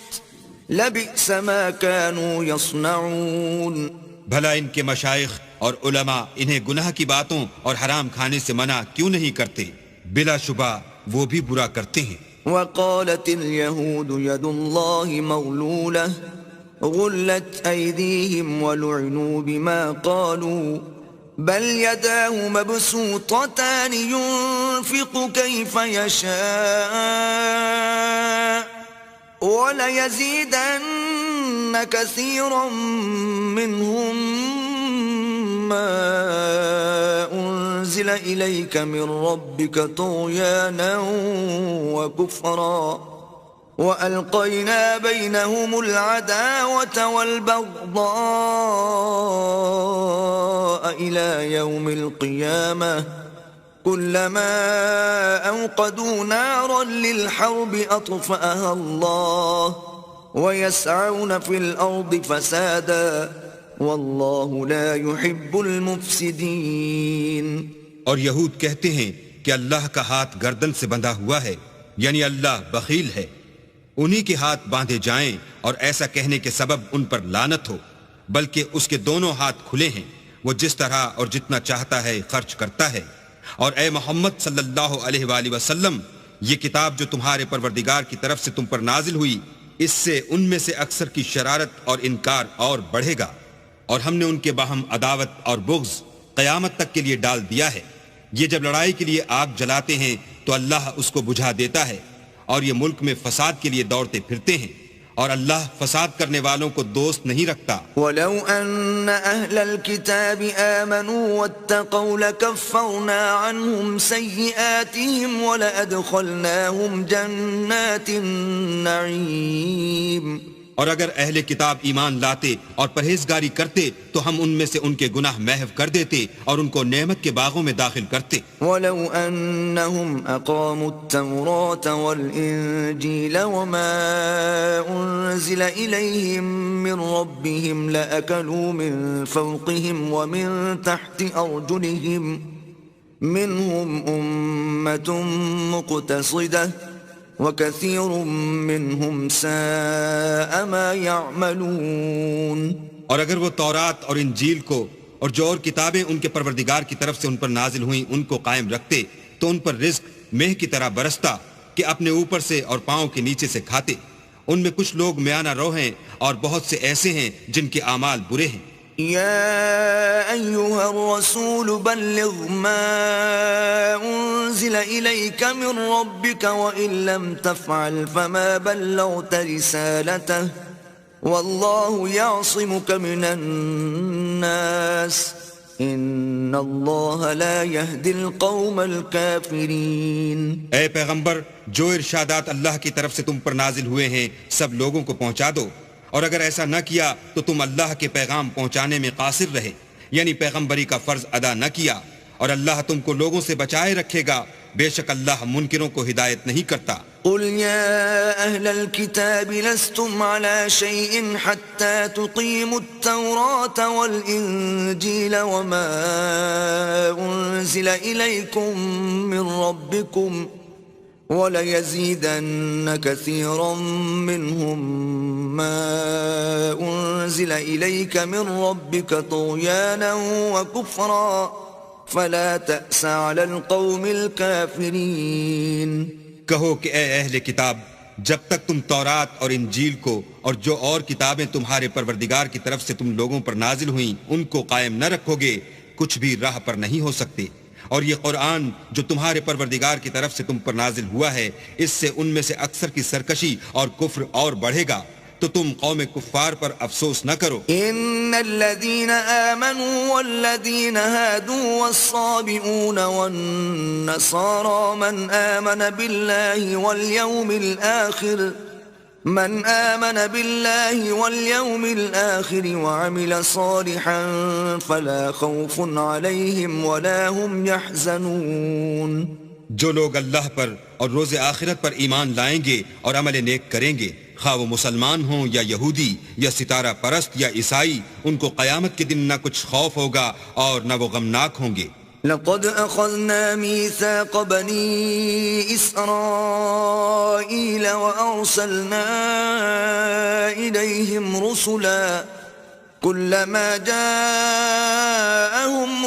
Speaker 1: لبئس ما كانوا يصنعون.
Speaker 2: بھلا ان کے مشائخ اور علماء انہیں گناہ کی باتوں اور حرام کھانے سے منع کیوں نہیں کرتے؟ بلا شبہ وہ بھی برا کرتے ہیں.
Speaker 1: وقالت اليهود يد الله مغلولة غلت أيديهم ولعنوا بما قالوا بل يداه مبسوطتان ينفق كيف يشاء وليزيدن كثيرا منهم ما أنزل إليك من ربك طغيانا وكفرا وألقينا بينهم العداوة والبغضاء إلى يوم القيامة كلما أوقدوا نارا للحرب أطفأها الله ويسعون في الأرض فسادا واللہ لا يحب المفسدین.
Speaker 2: اور یہود کہتے ہیں کہ اللہ کا ہاتھ گردن سے بندھا ہوا ہے، یعنی اللہ بخیل ہے. انہی کے ہاتھ باندھے جائیں اور ایسا کہنے کے سبب ان پر لعنت ہو، بلکہ اس کے دونوں ہاتھ کھلے ہیں، وہ جس طرح اور جتنا چاہتا ہے خرچ کرتا ہے. اور اے محمد صلی اللہ علیہ وآلہ وسلم، یہ کتاب جو تمہارے پروردگار کی طرف سے تم پر نازل ہوئی، اس سے ان میں سے اکثر کی شرارت اور انکار اور بڑھے گا، اور ہم نے ان کے باہم عداوت اور بغض قیامت تک کے لیے ڈال دیا ہے. یہ جب لڑائی کے لیے آگ جلاتے ہیں تو اللہ اس کو بجھا دیتا ہے، اور یہ ملک میں فساد کے لیے دوڑتے پھرتے ہیں، اور اللہ فساد کرنے والوں کو دوست نہیں رکھتا.
Speaker 1: وَلَوْ أَنَّ أَهْلَ الْكِتَابِ آمَنُوا وَاتَّقَوْا لَكَفَّرْنَا عَنْهُمْ سَيِّئَاتِهِمْ وَلَأَدْخَلْنَاهُمْ جَنَّاتِ النَّعِيمِ.
Speaker 2: اور اگر اہل کتاب ایمان لاتے اور پرہیزگاری کرتے تو ہم ان میں سے ان کے گناہ محو کر دیتے اور ان کو نعمت کے باغوں میں داخل کرتے.
Speaker 1: وَلَوْ أَنَّهُمْ أَقَامُوا التَّوْرَاةَ وَالْإِنْجِيلَ وَمَا أُنْزِلَ إِلَيْهِمْ مِنْ رَبِّهِمْ لَأَكَلُوا مِنْ فَوْقِهِمْ وَمِنْ تَحْتِ أَرْجُلِهِمْ مِنْهُمْ أُمَّةٌ مُقْتَصِدَةٌ وَكَثِيرٌ مِّنْهُمْ سَاءَ مَا يَعْمَلُونَ.
Speaker 2: اور اگر وہ تورات اور انجیل کو اور جو اور کتابیں ان کے پروردگار کی طرف سے ان پر نازل ہوئیں ان کو قائم رکھتے تو ان پر رزق مہ کی طرح برستا کہ اپنے اوپر سے اور پاؤں کے نیچے سے کھاتے. ان میں کچھ لوگ میانہ رو ہیں اور بہت سے ایسے ہیں جن کے اعمال برے ہیں.
Speaker 1: يا أيها الرسول بلغ ما أنزل إليك من ربك وإن لم تفعل فما بلغت رسالته والله يعصمك من الناس إن الله لا يهدي القوم الكافرين.
Speaker 2: اے پیغمبر، جو ارشادات اللہ کی طرف سے تم پر نازل ہوئے ہیں سب لوگوں کو پہنچا دو، اور اگر ایسا نہ کیا تو تم اللہ کے پیغام پہنچانے میں قاصر رہے، یعنی پیغمبری کا فرض ادا نہ کیا، اور اللہ تم کو لوگوں سے بچائے رکھے گا، بے شک اللہ منکروں کو ہدایت نہیں کرتا.
Speaker 1: قل يا أهل الكتاب لستم على شيء حتى تقيموا التوراة والإنجيل وما أنزل إليكم من ربكم وَلَيَزِيدَنَّ كَثِيرًا مِّنْهُمْ مَا أُنزِلَ إِلَيْكَ مِنْ رَبِّكَ طُغْيَانًا وَكُفْرًا فَلَا تَأْسَ عَلَى الْقَوْمِ الْكَافِرِينَ.
Speaker 2: کہو کہ اے اہل کتاب، جب تک تم تورات اور انجیل کو اور جو اور کتابیں تمہارے پروردگار کی طرف سے تم لوگوں پر نازل ہوئیں ان کو قائم نہ رکھو گے، کچھ بھی راہ پر نہیں ہو سکتے. اور یہ قرآن جو تمہارے پروردگار کی طرف سے تم پر نازل ہوا ہے، اس سے ان میں سے اکثر کی سرکشی اور کفر اور بڑھے گا، تو تم قوم کفار پر افسوس نہ کرو.
Speaker 1: ان الذين آمنوا والذين هادوا والصابئون والنصارى من آمن بالله واليوم الآخر وعمل صالحا فلا خوف عليهم ولا هم يحزنون.
Speaker 2: جو لوگ اللہ پر اور روز آخرت پر ایمان لائیں گے اور عمل نیک کریں گے، خواہ وہ مسلمان ہوں یا یہودی یا ستارہ پرست یا عیسائی، ان کو قیامت کے دن نہ کچھ خوف ہوگا اور نہ وہ غمناک ہوں گے.
Speaker 1: لقد أخذنا ميثاق بني إسرائيل وأرسلنا إليهم رسلا كلما جاءهم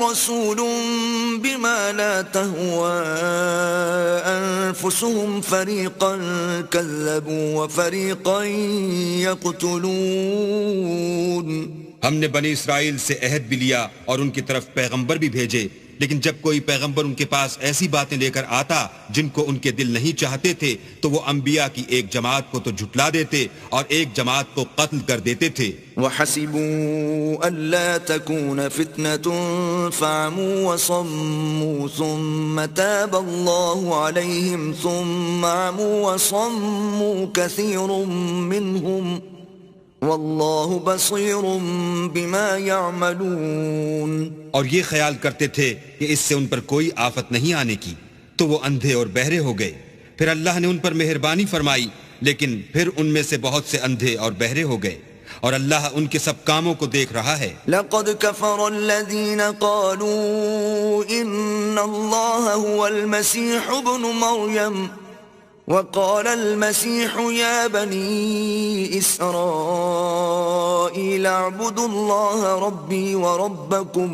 Speaker 1: رسول بما لا تهوى أنفسهم فريقا كذبوا وفريقا يقتلون.
Speaker 2: ہم نے بنی اسرائیل سے عہد بھی لیا اور ان کی طرف پیغمبر بھی بھیجے، لیکن جب کوئی پیغمبر ان کے پاس ایسی باتیں لے کر آتا جن کو ان کے دل نہیں چاہتے تھے تو وہ انبیاء کی ایک جماعت کو تو جھٹلا دیتے اور ایک جماعت کو قتل کر دیتے تھے.
Speaker 1: وحسبوا ألا تكون فتنة فعموا وصموا ثم تاب الله عليهم ثم عموا وصموا كثير منهم واللہ بصیر بما يعملون.
Speaker 2: اور یہ خیال کرتے تھے کہ اس سے ان پر کوئی آفت نہیں آنے کی تو وہ اندھے اور بہرے ہو گئے. پھر اللہ نے ان پر مہربانی فرمائی لیکن پھر ان میں سے بہت سے اندھے اور بہرے ہو گئے اور اللہ ان کے سب کاموں کو دیکھ رہا ہے.
Speaker 1: لقد كفر الذين قالوا ان الله هو المسيح ابن مريم وقال المسيح يا بني إسرائيل اعبدوا الله ربي وربكم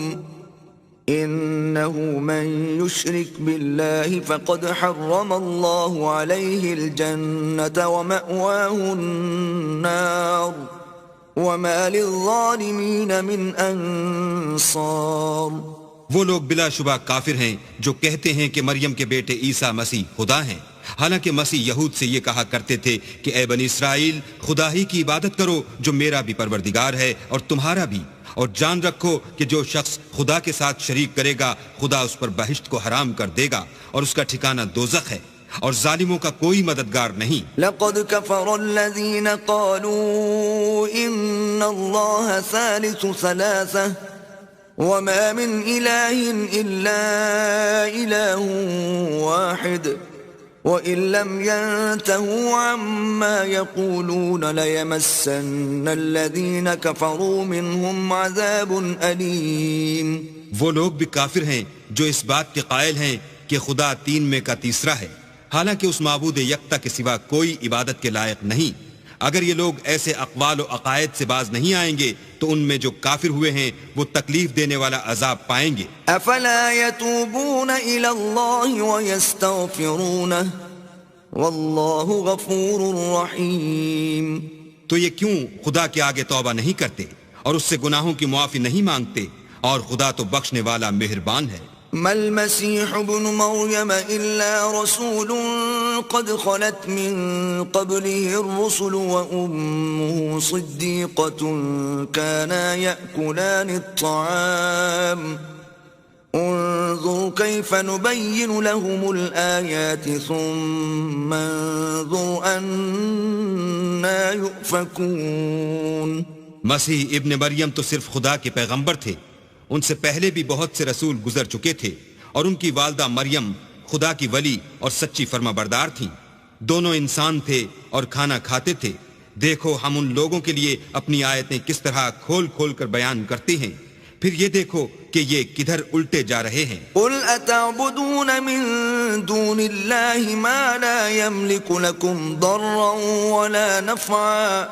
Speaker 1: إنه من يشرك بالله فقد حرم الله عليه الجنة ومأواه النار وما للظالمين من أنصار.
Speaker 2: وہ لوگ بلا شبہ کافر ہیں جو کہتے ہیں کہ مریم کے بیٹے عیسیٰ مسیح خدا ہیں، حالانکہ مسیح یہود سے یہ کہا کرتے تھے کہ اے بنی اسرائیل خدا ہی کی عبادت کرو جو میرا بھی پروردگار ہے اور تمہارا بھی، اور جان رکھو کہ جو شخص خدا کے ساتھ شریک کرے گا خدا اس پر بہشت کو حرام کر دے گا اور اس کا ٹھکانہ دوزخ ہے اور ظالموں کا کوئی مددگار نہیں.
Speaker 1: لقد كفر الذين قالوا ان الله ثالث ثلاثة وما من إله إلا إله واحد وإن لم ينتهوا عما يقولون ليمسن الذين كفروا منهم عذاب أليم.
Speaker 2: وہ لوگ بھی کافر ہیں جو اس بات کے قائل ہیں کہ خدا تین میں کا تیسرا ہے، حالانکہ اس معبود یکتا کے سوا کوئی عبادت کے لائق نہیں. اگر یہ لوگ ایسے اقوال و عقائد سے باز نہیں آئیں گے تو ان میں جو کافر ہوئے ہیں وہ تکلیف دینے والا عذاب پائیں گے.
Speaker 1: افلا يتوبون الى الله ويستغفرونه والله غفور رحيم.
Speaker 2: تو یہ کیوں خدا کے آگے توبہ نہیں کرتے اور اس سے گناہوں کی معافی نہیں مانگتے، اور خدا تو بخشنے والا مہربان ہے.
Speaker 1: ما المسيح ابن مريم إلا رسول قد خلت من قبله الرسل وأمه صديقة كانا يأكلان الطعام انظر كيف نبين لهم الآيات ثم انظر أنا يؤفكون.
Speaker 2: مسیح ابن مریم تو صرف خدا کے پیغمبر تھے، ان سے پہلے بھی بہت سے رسول گزر چکے تھے اور ان کی والدہ مریم خدا کی ولی اور سچی فرما بردار تھیں. دونوں انسان تھے اور کھانا کھاتے تھے. دیکھو ہم ان لوگوں کے لیے اپنی آیتیں کس طرح کھول کھول کر بیان کرتے ہیں، پھر یہ دیکھو کہ یہ کدھر الٹے جا رہے ہیں.
Speaker 1: قل اتعبدون من دون الله ما لا يملك لكم ضرا ولا نفعا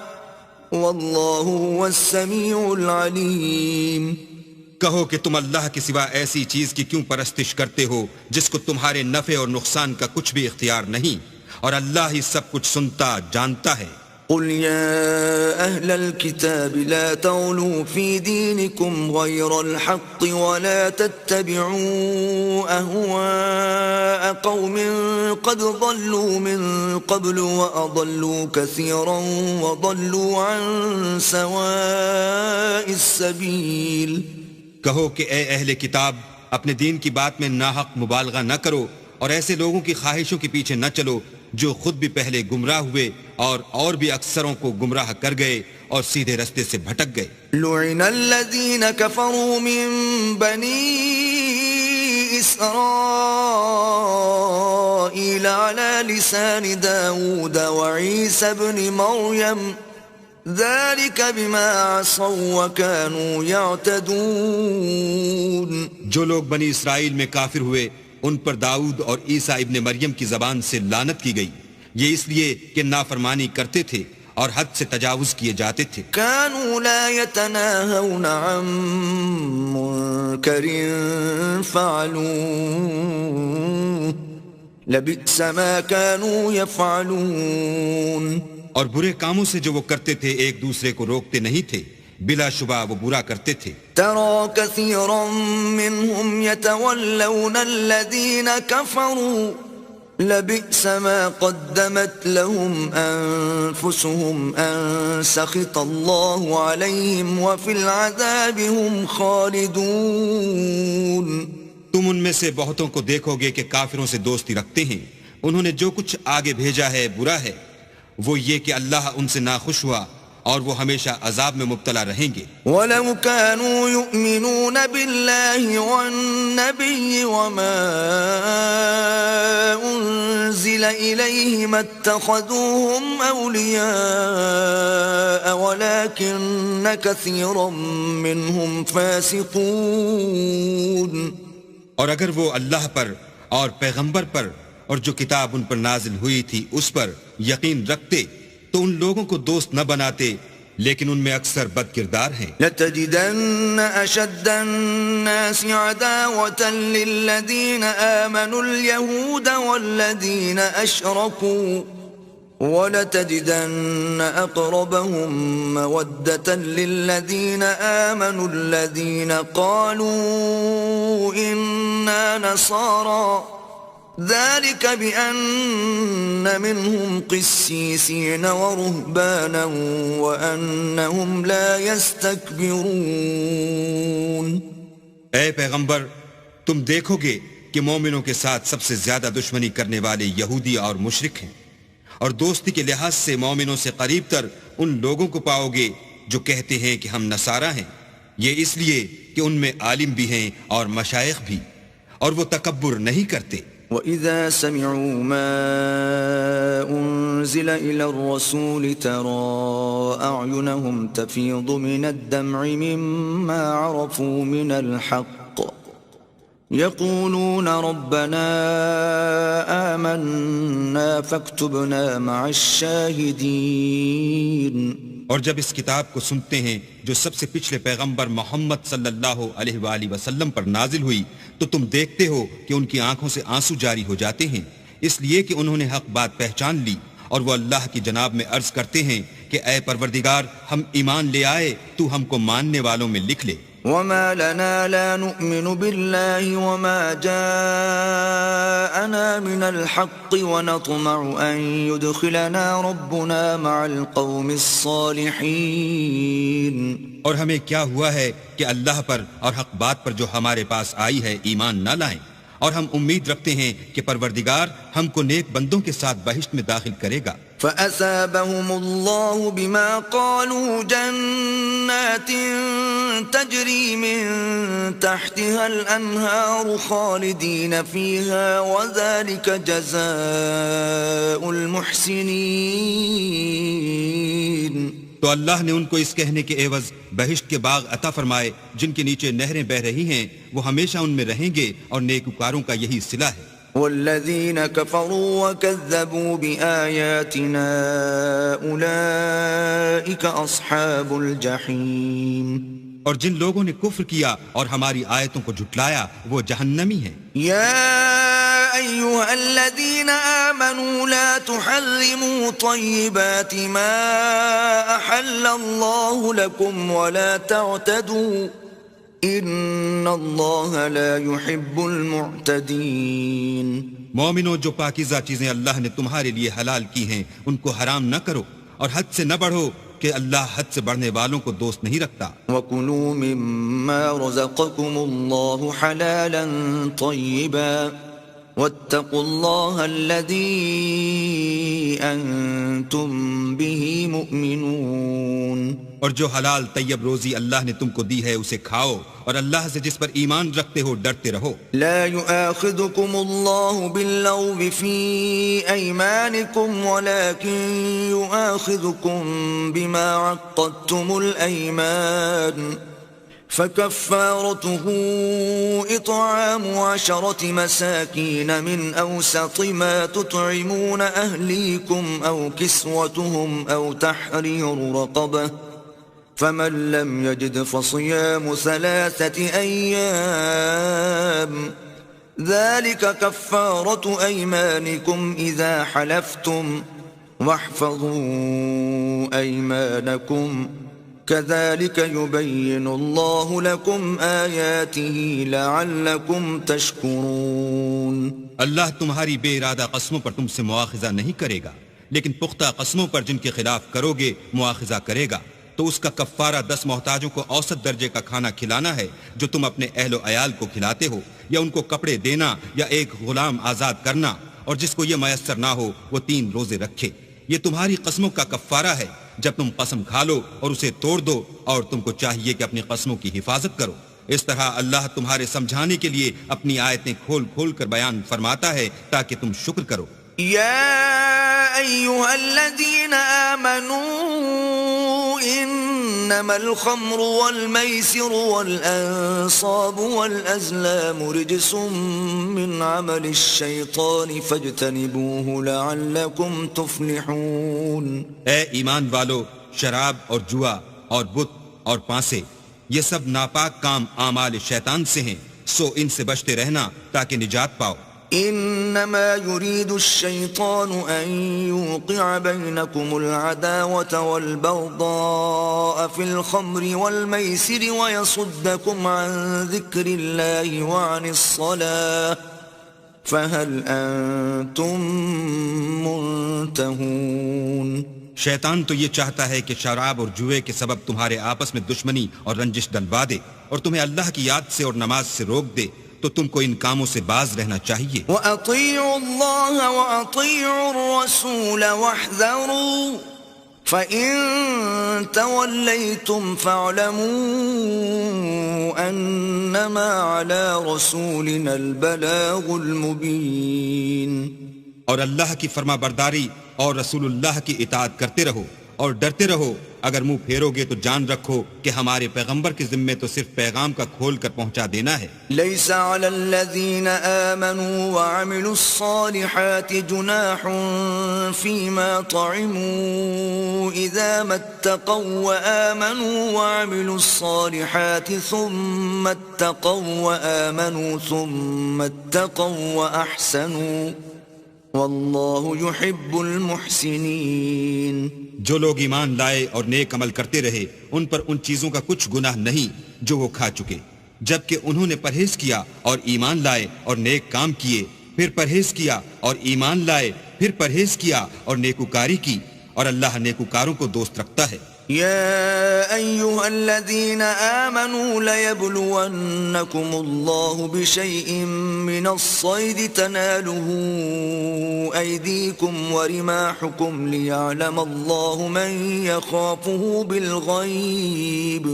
Speaker 1: والله هو السميع العليم.
Speaker 2: کہو کہ تم اللہ کے سوا ایسی چیز کی کیوں پرستش کرتے ہو جس کو تمہارے نفع اور نقصان کا کچھ بھی اختیار نہیں، اور اللہ ہی سب کچھ سنتا جانتا ہے.
Speaker 1: قل يا أهل الكتاب لا تغلوا في دينكم غير الحق ولا تتبعوا أهواء قوم قد ضلوا من قبل وأضلوا كثيرا وضلوا عن سواء السبيل.
Speaker 2: کہو کہ اے اہل کتاب اپنے دین کی بات میں ناحق مبالغہ نہ کرو اور ایسے لوگوں کی خواہشوں کے پیچھے نہ چلو جو خود بھی پہلے گمراہ ہوئے اور بھی اکثروں کو گمراہ کر گئے اور سیدھے رستے سے بھٹک گئے.
Speaker 1: لعن الذين كفروا من بني إسرائيل على لسان داود وعيسى ابن مريم ذلك بما عصوا وكانوا يعتدون.
Speaker 2: جو لوگ بنی اسرائیل میں کافر ہوئے ان پر داؤد اور عیسیٰ ابن مریم کی زبان سے لعنت کی گئی، یہ اس لیے کہ نافرمانی کرتے تھے اور حد سے تجاوز کیے جاتے تھے.
Speaker 1: كانوا لا يتناهون عن منكر فعلوه لبئس ما كانوا يفعلون
Speaker 2: اور برے کاموں سے جو وہ کرتے تھے ایک دوسرے کو روکتے نہیں تھے، بلا شبہ وہ برا کرتے تھے۔
Speaker 1: ترى كثيرا منهم يتولون الذين كفروا لبئس ما قدمت لهم أنفسهم أن سخط الله عليهم وفي العذاب هم خالدون۔
Speaker 2: تم ان میں سے بہتوں کو دیکھو گے کہ کافروں سے دوستی رکھتے ہیں، انہوں نے جو کچھ آگے بھیجا ہے برا ہے، وہ یہ کہ اللہ ان سے ناخوش ہوا اور وہ ہمیشہ عذاب میں مبتلا رہیں گے۔
Speaker 1: وَلَوْ كَانُوا يُؤْمِنُونَ بِاللَّهِ وَالنَّبِيِّ وَمَا أُنزِلَ إِلَيْهِ مَا اتَّخَذُوهُمْ أَوْلِيَاءَ وَلَكِنَّ كَثِيرًا مِّنْهُمْ فَاسِقُونَ۔
Speaker 2: اور اگر وہ اللہ پر اور پیغمبر پر اور جو کتاب ان پر نازل ہوئی تھی اس پر یقین رکھتے تو ان لوگوں کو دوست نہ بناتے، لیکن ان میں اکثر بد کردار ہیں۔
Speaker 1: لَتَجِدَنَّ أَشَدَّ النَّاسِ عَدَاوَةً لِّلَّذِينَ آمَنُوا الْيَهُودَ وَالَّذِينَ أَشْرَكُوا وَلَتَجِدَنَّ أَقْرَبَهُم مَّوَدَّةً لِّلَّذِينَ آمَنُوا الَّذِينَ قَالُوا إِنَّا نَصَارَىٰ ذلك بأن منهم قسيسين ورهبانا وأنهم لا يستكبرون۔
Speaker 2: اے پیغمبر، تم دیکھو گے کہ مومنوں کے ساتھ سب سے زیادہ دشمنی کرنے والے یہودی اور مشرک ہیں، اور دوستی کے لحاظ سے مومنوں سے قریب تر ان لوگوں کو پاؤ گے جو کہتے ہیں کہ ہم نصارہ ہیں، یہ اس لیے کہ ان میں عالم بھی ہیں اور مشائخ بھی، اور وہ تکبر نہیں کرتے۔
Speaker 1: وَإِذَا سَمِعُوا مَا أُنزِلَ إِلَى الرَّسُولِ تَرَىٰ أَعْيُنَهُمْ تَفِيضُ مِنَ الدَّمْعِ مِمَّا عَرَفُوا مِنَ الْحَقِّ يَقُولُونَ رَبَّنَا آمَنَّا فَاكْتُبْنَا مَعَ الشَّاهِدِينَ۔
Speaker 2: اور جب اس کتاب کو سنتے ہیں جو سب سے پچھلے پیغمبر محمد صلی اللہ علیہ وآلہ وسلم پر نازل ہوئی تو تم دیکھتے ہو کہ ان کی آنکھوں سے آنسو جاری ہو جاتے ہیں، اس لیے کہ انہوں نے حق بات پہچان لی، اور وہ اللہ کی جناب میں عرض کرتے ہیں کہ اے پروردگار، ہم ایمان لے آئے، تو ہم کو ماننے والوں میں لکھ لے۔
Speaker 1: وما لنا لا نؤمن بالله وما جاءنا من الحق ونطمع أن يدخلنا ربنا مع القوم الصالحين۔
Speaker 2: اور ہمیں کیا ہوا ہے کہ اللہ پر اور حق بات پر جو ہمارے پاس آئی ہے ایمان نہ لائیں، اور ہم امید رکھتے ہیں کہ پروردگار ہم کو نیک بندوں کے ساتھ بہشت میں داخل کرے گا۔
Speaker 1: فَأَثَابَهُمُ اللَّهُ بِمَا قَالُوا جَنَّاتٍ تَجْرِي مِن تَحْتِهَا الْأَنْهَارُ خَالِدِينَ فِيهَا وَذَلِكَ جَزَاءُ الْمُحْسِنِينَ۔
Speaker 2: تو اللہ نے ان کو اس کہنے کے عوض بہشت کے باغ عطا فرمائے جن کے نیچے نہریں بہ رہی ہیں، وہ ہمیشہ ان میں رہیں گے، اور نیکوکاروں کا یہی صلہ ہے۔
Speaker 1: والذين كفروا وكذبوا بآياتنا أولئك أصحاب الجحيم۔
Speaker 2: اور جن لوگوں نے کفر کیا اور ہماری آیتوں کو جھٹلایا وہ جہنمی ہیں۔
Speaker 1: يا أيها الذين آمنوا لا تحرموا طيبات ما أحل الله لكم ولا تعتدوا ان اللہ لا يحب المعتدین۔
Speaker 2: مومنوں، جو پاکیزہ چیزیں اللہ نے تمہارے لیے حلال کی ہیں ان کو حرام نہ کرو، اور حد سے نہ بڑھو کہ اللہ حد سے بڑھنے والوں کو دوست نہیں رکھتا۔
Speaker 1: وَكُلُوا مِمَّا رَزَقَكُمُ اللَّهُ حَلَالًا طَيِّبًا وَاتَّقُوا اللَّهَ الَّذِي أَنتُم بِهِ مُؤْمِنُونَ۔
Speaker 2: اور جو حلال طیب روزی اللہ نے تم کو دی ہے اسے کھاؤ، اور اللہ سے جس پر ایمان رکھتے ہو ڈرتے رہو۔
Speaker 1: لا يؤاخذكم الله باللغو في أيمانكم ولكن يؤاخذكم بما عقدتم الأيمان فكفارته إطعام 10 مساكين من أوسط ما تطعمون أهليكم أو كسوتهم أو تحرير رقبة فمن لم يجد فصيام 3 أيام ذلك كفارة أيمانكم إذا حلفتم واحفظوا أيمانكم كذلك يبين الله لكم آياته لعلكم تشكرون.
Speaker 2: اللہ تمہاری بے ارادہ قسموں پر تم سے مواخذہ نہیں کرے گا، لیکن پختہ قسموں پر جن کے خلاف کرو گے مواخذہ کرے گا، تو اس کا کفارہ 10 محتاجوں کو اوسط درجے کا کھانا کھلانا ہے جو تم اپنے اہل و عیال کو کھلاتے ہو، یا ان کو کپڑے دینا، یا ایک غلام آزاد کرنا، اور جس کو یہ میسر نہ ہو وہ 3 روزے رکھے. یہ تمہاری قسموں کا کفارہ ہے جب تم قسم کھا لو اور اسے توڑ دو، اور تم کو چاہیے کہ اپنی قسموں کی حفاظت کرو. اس طرح اللہ تمہارے سمجھانے کے لیے اپنی آیتیں کھول کھول کر بیان فرماتا ہے تاکہ تم شکر کرو.
Speaker 1: يا أيها الذين آمنوا إنما الخمر والميسر والأنصاب والأزلام رجس من عمل الشيطان فاجتنبوه لعلكم تفلحون.
Speaker 2: اے ایمان والو، شراب اور جوا اور بت اور پانسے یہ سب ناپاک کام اعمال شیطان سے ہیں، سو ان سے بچتے رہنا تاکہ نجات پاؤ.
Speaker 1: إنما يريد الشيطان أن يوقع بينكم العداوة والبغضاء في الخمر والميسر ويصدكم عن ذكر الله وعن الصلاة فهل أنتم منتهون.
Speaker 2: شیطان تو یہ چاہتا ہے کہ شراب اور جوئے کے سبب تمہارے آپس میں دشمنی اور رنجش ڈلوا دے اور تمہیں اللہ کی یاد سے اور نماز سے روک دے، تو تم کو ان کاموں سے باز رہنا چاہیے.
Speaker 1: وَأَطِيعُوا اللَّهَ وَأَطِيعُوا الرَّسُولَ وَاحْذَرُوا فَإِن تَوَلَّيْتُمْ فَاعْلَمُوا أَنَّمَا عَلَى رَسُولِنَا الْبَلَاغُ الْمُبِينُ.
Speaker 2: اور اللہ کی فرما برداری اور رسول اللہ کی اطاعت کرتے رہو اور ڈرتے رہو. اگر منہ پھیرو گے تو جان رکھو کہ ہمارے پیغمبر کے ذمے تو صرف پیغام کا کھول کر پہنچا دینا ہے.
Speaker 1: ليس على الذين آمنوا وعملوا الصالحات جناح فيما طعموا إذا ما اتقوا وآمنوا وعملوا الصالحات ثم اتقوا وآمنوا ثم اتقوا وأحسنوا واللہ يحب المحسنین.
Speaker 2: جو لوگ ایمان لائے اور نیک عمل کرتے رہے ان پر ان چیزوں کا کچھ گناہ نہیں جو وہ کھا چکے، جبکہ انہوں نے پرہیز کیا اور ایمان لائے اور نیک کام کیے، پھر پرہیز کیا اور ایمان لائے، پھر پرہیز کیا اور نیکوکاری کی، اور اللہ نیکوکاروں کو دوست رکھتا ہے.
Speaker 1: يا أيها الذين آمنوا ليبلونكم الله بشيء من الصيد تناله أيديكم ورماحكم ليعلم الله من يخافه بالغيب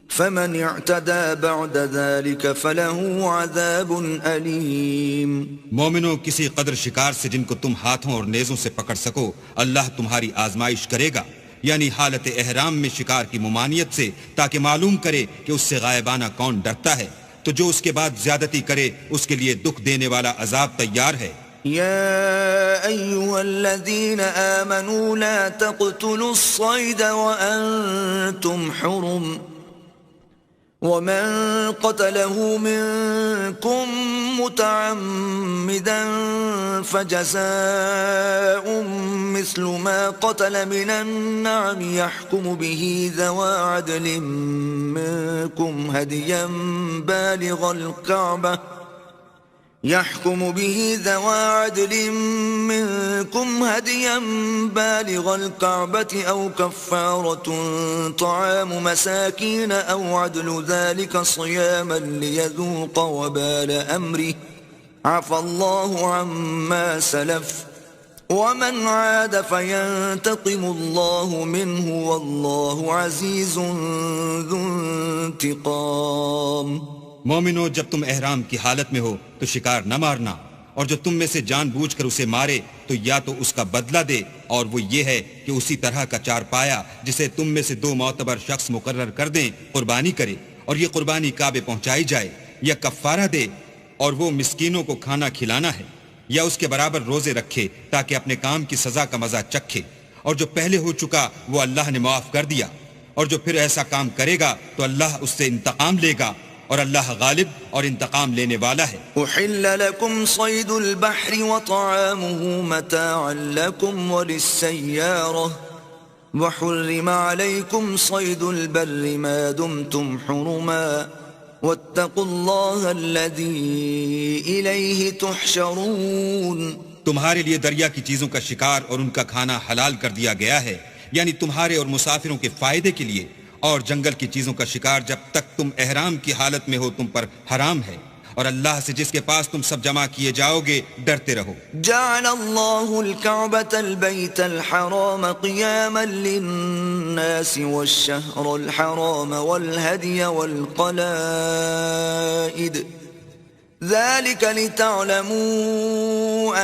Speaker 1: فمن اعتدى بعد ذلك فله عذاب أليم.
Speaker 2: مومنوں، کسی قدر شکار سے جن کو تم ہاتھوں اور نیزوں سے پکڑ سکو اللہ تمہاری آزمائش کرے گا، یعنی حالت احرام میں شکار کی ممانعت سے، تاکہ معلوم کرے کہ اس سے غائبانہ کون ڈرتا ہے، تو جو اس کے بعد زیادتی کرے اس کے لیے دکھ دینے والا عذاب تیار ہے.
Speaker 1: يا أيها الذين آمنوا لا تقتلوا الصيد وأنتم حرم ومن قتله منكم متعمدا فجزاء مثل ما قتل من النعم يحكم به ذوى عدل منكم هديا بالغ الكعبة يحكم به ذوى عدل منكم هديا بالغ الكعبة أو كفارة طعام مساكين أو عدل ذلك صياما ليذوق وبال أمره عفى الله عما سلف ومن عاد فينتقم الله منه والله عزيز ذو انتقام.
Speaker 2: مومنو، جب تم احرام کی حالت میں ہو تو شکار نہ مارنا، اور جو تم میں سے جان بوجھ کر اسے مارے تو یا تو اس کا بدلہ دے، اور وہ یہ ہے کہ اسی طرح کا چارپایا جسے تم میں سے 2 معتبر شخص مقرر کر دیں قربانی کرے، اور یہ قربانی کعبے پہنچائی جائے، یا کفارہ دے اور وہ مسکینوں کو کھانا کھلانا ہے، یا اس کے برابر روزے رکھے تاکہ اپنے کام کی سزا کا مزہ چکھے، اور جو پہلے ہو چکا وہ اللہ نے معاف کر دیا، اور جو پھر ایسا کام کرے گا تو اللہ اس سے انتقام لے گا اور اللہ غالب اور انتقام لینے والا ہے۔
Speaker 1: أحل لكم صيد البحر وطعامه متاعا لكم وللسيارة وحرم عليكم صيد البر ما دمتم حرما واتقوا الله الذي إليه تحشرون۔
Speaker 2: تمہارے لیے دریا کی چیزوں کا شکار اور ان کا کھانا حلال کر دیا گیا ہے، یعنی تمہارے اور مسافروں کے فائدے کے لیے، اور جنگل کی چیزوں کا شکار جب تک تم احرام کی حالت میں ہو تم پر حرام ہے، اور اللہ سے جس کے پاس تم سب جمع کیے جاؤ گے ڈرتے رہو۔
Speaker 1: جعل الله الكعبة البيت الحرام قياما للناس والشهر الحرام والهدي والقلائد ذلك لتعلموا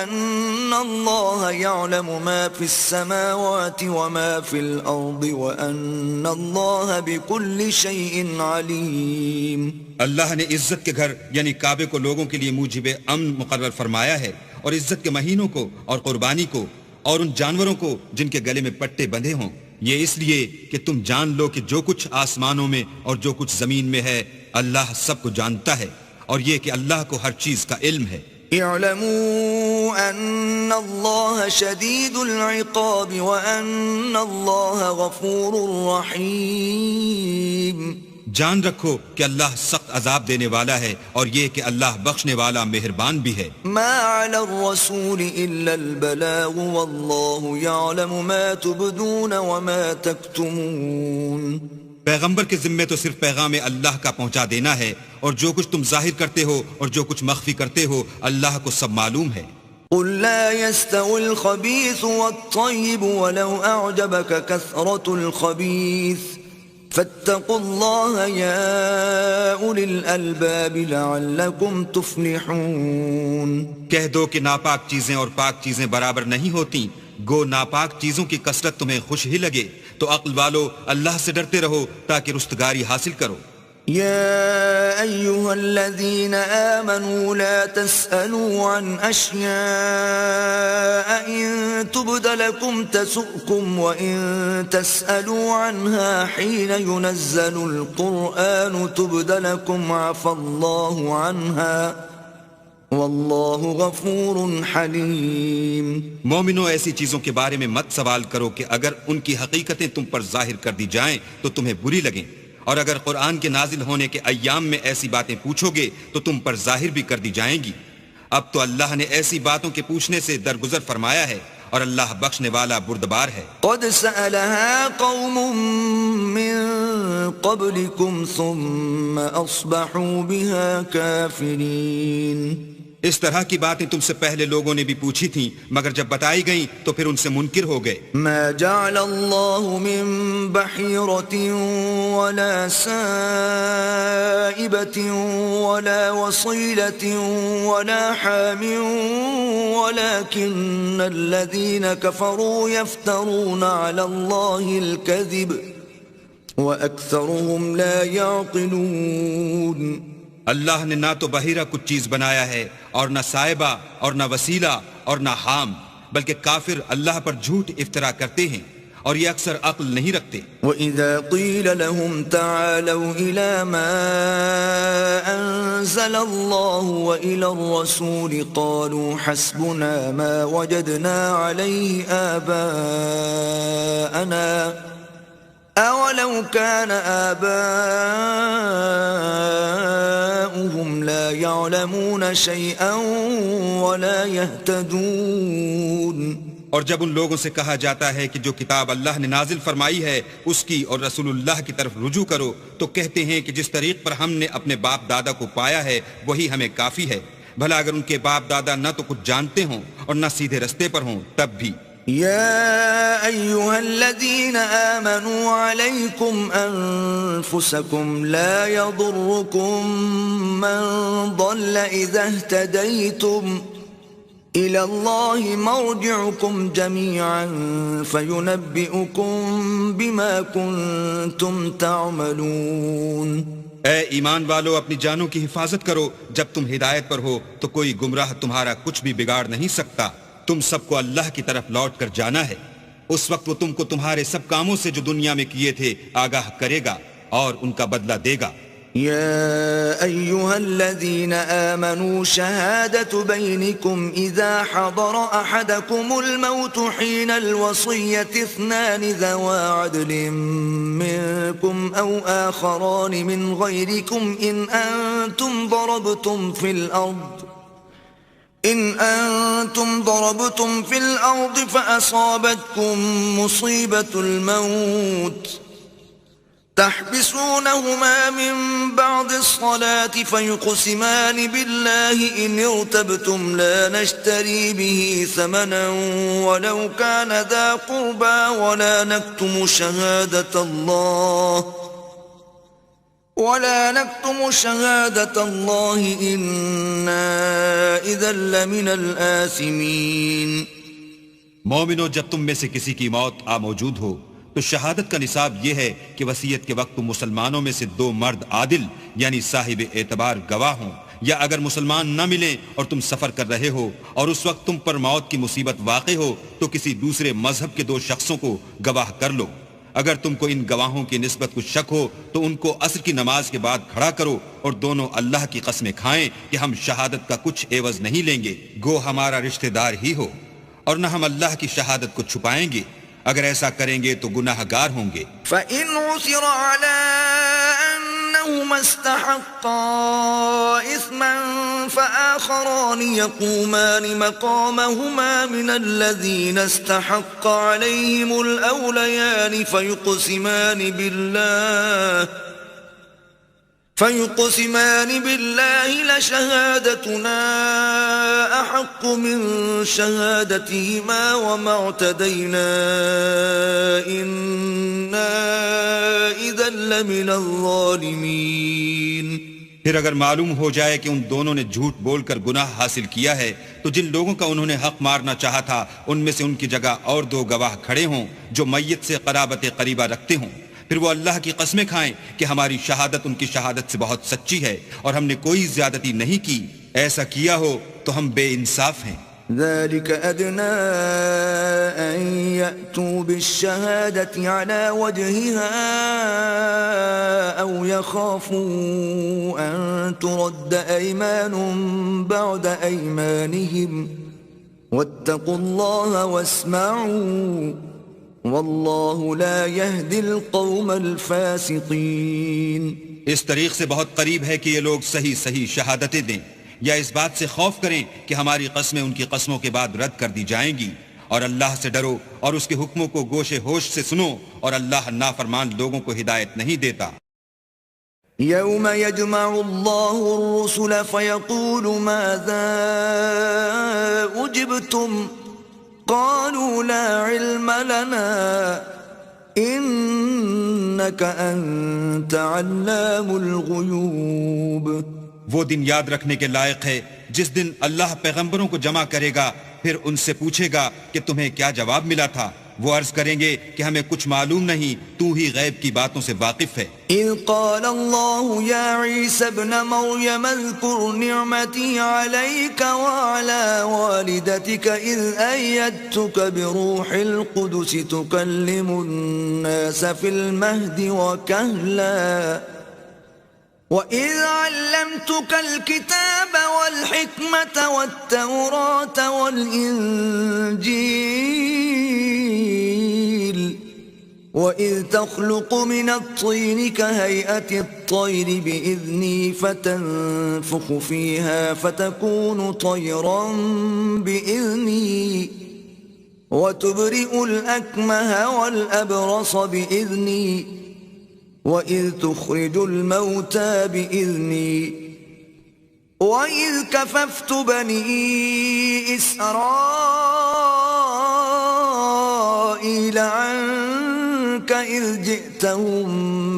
Speaker 1: أن الله يعلم ما في السماوات وما في الأرض وأن الله بكل شيء عليم۔
Speaker 2: اللہ نے عزت کے گھر یعنی کعبے کو لوگوں کے لیے موجب امن مقرر فرمایا ہے، اور عزت کے مہینوں کو اور قربانی کو اور ان جانوروں کو جن کے گلے میں پٹے بندھے ہوں، یہ اس لیے کہ تم جان لو کہ جو کچھ آسمانوں میں اور جو کچھ زمین میں ہے اللہ سب کو جانتا ہے، اور یہ کہ اللہ کو ہر چیز کا علم ہے۔
Speaker 1: اعلموا ان اللہ شدید العقاب وان اللہ غفور رحیم۔
Speaker 2: جان رکھو کہ اللہ سخت عذاب دینے والا ہے، اور یہ کہ اللہ بخشنے والا مہربان بھی ہے۔
Speaker 1: ما علی الرسول الا البلاغ واللہ یعلم ما تبدون وما تکتمون۔
Speaker 2: پیغمبر کے ذمے تو صرف پیغام اللہ کا پہنچا دینا ہے، اور جو کچھ تم ظاہر کرتے ہو اور جو کچھ مخفی کرتے ہو اللہ کو سب معلوم ہے۔
Speaker 1: قل لا يستوي الخبيث والطيب ولو أعجبك كثرة الخبيث فاتقوا الله يا أولي الألباب لعلكم تفلحون۔
Speaker 2: کہہ دو کہ ناپاک چیزیں اور پاک چیزیں برابر نہیں ہوتی، گو ناپاک چیزوں کی کثرت تمہیں خوش ہی لگے، تو عقل والو اللہ سے ڈرتے رہو تاکہ رستگاری حاصل کرو۔
Speaker 1: يا أيها الذين آمنوا لا تسألوا عن أشياء إن تبد لكم تسؤكم وإن تسألوا عنها حين ينزل القرآن تبد لكم عفى الله عنها واللہ غفور حلیم۔
Speaker 2: مومنو ایسی چیزوں کے بارے میں مت سوال کرو کہ اگر ان کی حقیقتیں تم پر ظاہر کر دی جائیں تو تمہیں بری لگیں، اور اگر قرآن کے نازل ہونے کے ایام میں ایسی باتیں پوچھو گے تو تم پر ظاہر بھی کر دی جائیں گی۔ اب تو اللہ نے ایسی باتوں کے پوچھنے سے درگزر فرمایا ہے، اور اللہ بخشنے والا بردبار ہے۔
Speaker 1: قد سألها قوم من قبلكم ثم أصبحوا بها كافرين۔
Speaker 2: اس طرح کی باتیں تم سے پہلے لوگوں نے بھی پوچھی تھیں، مگر جب بتائی گئیں تو پھر ان سے منکر ہو گئے۔
Speaker 1: ما جعل الله من بحيرة ولا سائبة ولا وصيلة ولا حام ولكن الذين كفروا يفترون على الله الكذب وأكثرهم لا يعقلون۔
Speaker 2: اللہ نے نہ تو بحیرہ کچھ چیز بنایا ہے، اور نہ صائبہ اور نہ وسیلہ اور نہ حام، بلکہ کافر اللہ پر جھوٹ افطرا کرتے ہیں، اور یہ اکثر عقل نہیں رکھتے۔
Speaker 1: وَإِذَا قِيلَ لَهُمْ تَعَالَوْا إِلَى مَا أَنزَلَ اللَّهُ وَإِلَى الرَّسُولِ قَالُوا حَسْبُنَا مَا وَجَدْنَا عَلَيْهِ آبَاءَنَا أَوَلَوْ كَانَ آبَاؤُهُمْ لَا يَعْلَمُونَ شَيْئًا وَلَا يَهْتَدُونَ۔
Speaker 2: اور جب ان لوگوں سے کہا جاتا ہے کہ جو کتاب اللہ نے نازل فرمائی ہے اس کی اور رسول اللہ کی طرف رجوع کرو، تو کہتے ہیں کہ جس طریق پر ہم نے اپنے باپ دادا کو پایا ہے وہی ہمیں کافی ہے، بھلا اگر ان کے باپ دادا نہ تو کچھ جانتے ہوں اور نہ سیدھے رستے پر ہوں تب بھی۔
Speaker 1: يا أيها الذين آمنوا عليكم أنفسكم لا يضركم من ضل إذا اهتديتم إلى الله مرجعكم جميعا فينبئكم بما كنتم تعملون۔
Speaker 2: اے ایمان والو، اپنی جانوں کی حفاظت کرو، جب تم ہدایت پر ہو تو کوئی گمراہ تمہارا کچھ بھی بگاڑ نہیں سکتا۔ تم سب کو اللہ کی طرف لوٹ کر جانا ہے، اس وقت وہ تم کو تمہارے سب کاموں سے جو دنیا میں کیے تھے آگاہ کرے گا اور ان کا بدلہ دے گا۔
Speaker 1: يا أيها الذين آمنوا شهادة بينكم إذا حضر أحدكم الموت حين الوصية اثنان ذوى عدل منكم أو آخران من غيركم إن أنتم ضربتم في الأرض فأصابتكم مصيبة الموت تحبسونهما من بعد الصلاة فيقسمان بالله إن ارتبتم لا نشتري به ثمنا ولو كان ذا قربى ولا نكتم شهادة الله إنا إذا لمن الآثمين.
Speaker 2: مومنو، جب تم میں سے کسی کی موت آ موجود ہو تو شہادت کا نصاب یہ ہے کہ وصیت کے وقت تم مسلمانوں میں سے 2 مرد عادل یعنی صاحب اعتبار گواہ ہوں، یا اگر مسلمان نہ ملیں اور تم سفر کر رہے ہو اور اس وقت تم پر موت کی مصیبت واقع ہو تو کسی دوسرے مذہب کے 2 شخصوں کو گواہ کر لو. اگر تم کو ان گواہوں کی نسبت کچھ شک ہو تو ان کو عصر کی نماز کے بعد کھڑا کرو اور دونوں اللہ کی قسمیں کھائیں کہ ہم شہادت کا کچھ عوض نہیں لیں گے، گو ہمارا رشتہ دار ہی ہو، اور نہ ہم اللہ کی شہادت کو چھپائیں گے. اگر ایسا کریں گے تو گناہ گار ہوں گے.
Speaker 1: فَإِنْ عُثِرَ عَلَىٰ أَنَّهُمَا اسْتَحَقَّا إِثْمًا فَآخَرَانِ يَقُومَانِ مَقَامَهُمَا مِنَ الَّذِينَ استحق عَلَيْهِمُ الْأَوْلَيَانِ فيقسمان بالله لشهادتنا أحق من شهادتهما وما اعتدينا إنا إذا لمن الظالمين.
Speaker 2: پھر اگر معلوم ہو جائے کہ ان دونوں نے جھوٹ بول کر گناہ حاصل کیا ہے تو جن لوگوں کا انہوں نے حق مارنا چاہا تھا ان میں سے ان کی جگہ اور 2 گواہ کھڑے ہوں جو میت سے قرابت قریبہ رکھتے ہوں. پھر وہ اللہ کی قسمیں کھائیں کہ ہماری شہادت ان کی شہادت سے بہت سچی ہے اور ہم نے کوئی زیادتی نہیں کی. ایسا کیا ہو تو ہم بے انصاف ہیں.
Speaker 1: ذلك أدنى أن يأتوا بالشهادة على وجهها أو يخافوا أن ترد أيمان بعد أيمانهم واتقوا الله واسمعوا واللہ لا يهدي القوم الفاسقین.
Speaker 2: اس طریق سے بہت قریب ہے کہ یہ لوگ صحیح شہادتیں دیں یا اس بات سے خوف کریں کہ ہماری قسمیں ان کی قسموں کے بعد رد کر دی جائیں گی. اور اللہ سے ڈرو اور اس کے حکموں کو گوش ہوش سے سنو، اور اللہ نافرمان لوگوں کو ہدایت نہیں دیتا.
Speaker 1: یوم یجمع اللہ الرسل فیقول ماذا اجبتم قالوا لا علم لنا انك انت علام الغیوب.
Speaker 2: وہ دن یاد رکھنے کے لائق ہے جس دن اللہ پیغمبروں کو جمع کرے گا، پھر ان سے پوچھے گا کہ تمہیں کیا جواب ملا تھا. وہ عرض کریں گے کہ ہمیں کچھ معلوم نہیں، تو ہی غیب کی باتوں سے واقف ہے.
Speaker 1: اذ قال اللہ یا عیسی ابن مریم اذکر نعمتی علیک وعلی والدتک اذ ایدتک بروح القدس تکلم الناس فی المہد وکہلا وَإِذْ عَلَّمْتُكَ الْكِتَابَ وَالْحِكْمَةَ وَالتَّوْرَاةَ وَالْإِنْجِيلَ وَإِذْ تَخْلُقُ مِنَ الطِّينِ كَهَيْئَةِ الطَّيْرِ بِإِذْنِي فَتَنفُخُ فِيهَا فَتَكُونُ طَيْرًا بِإِذْنِي وَتُبْرِئُ الْأَكْمَهَ وَالْأَبْرَصَ بِإِذْنِي وَإِذْ تُخْرِجُ الْمَوْتَى بِإِذْنِي وَإِذْ كَفَفْتُ بَنِي إِسْرَائِيلَ عَنْكَ إِذْ جِئْتَهُمْ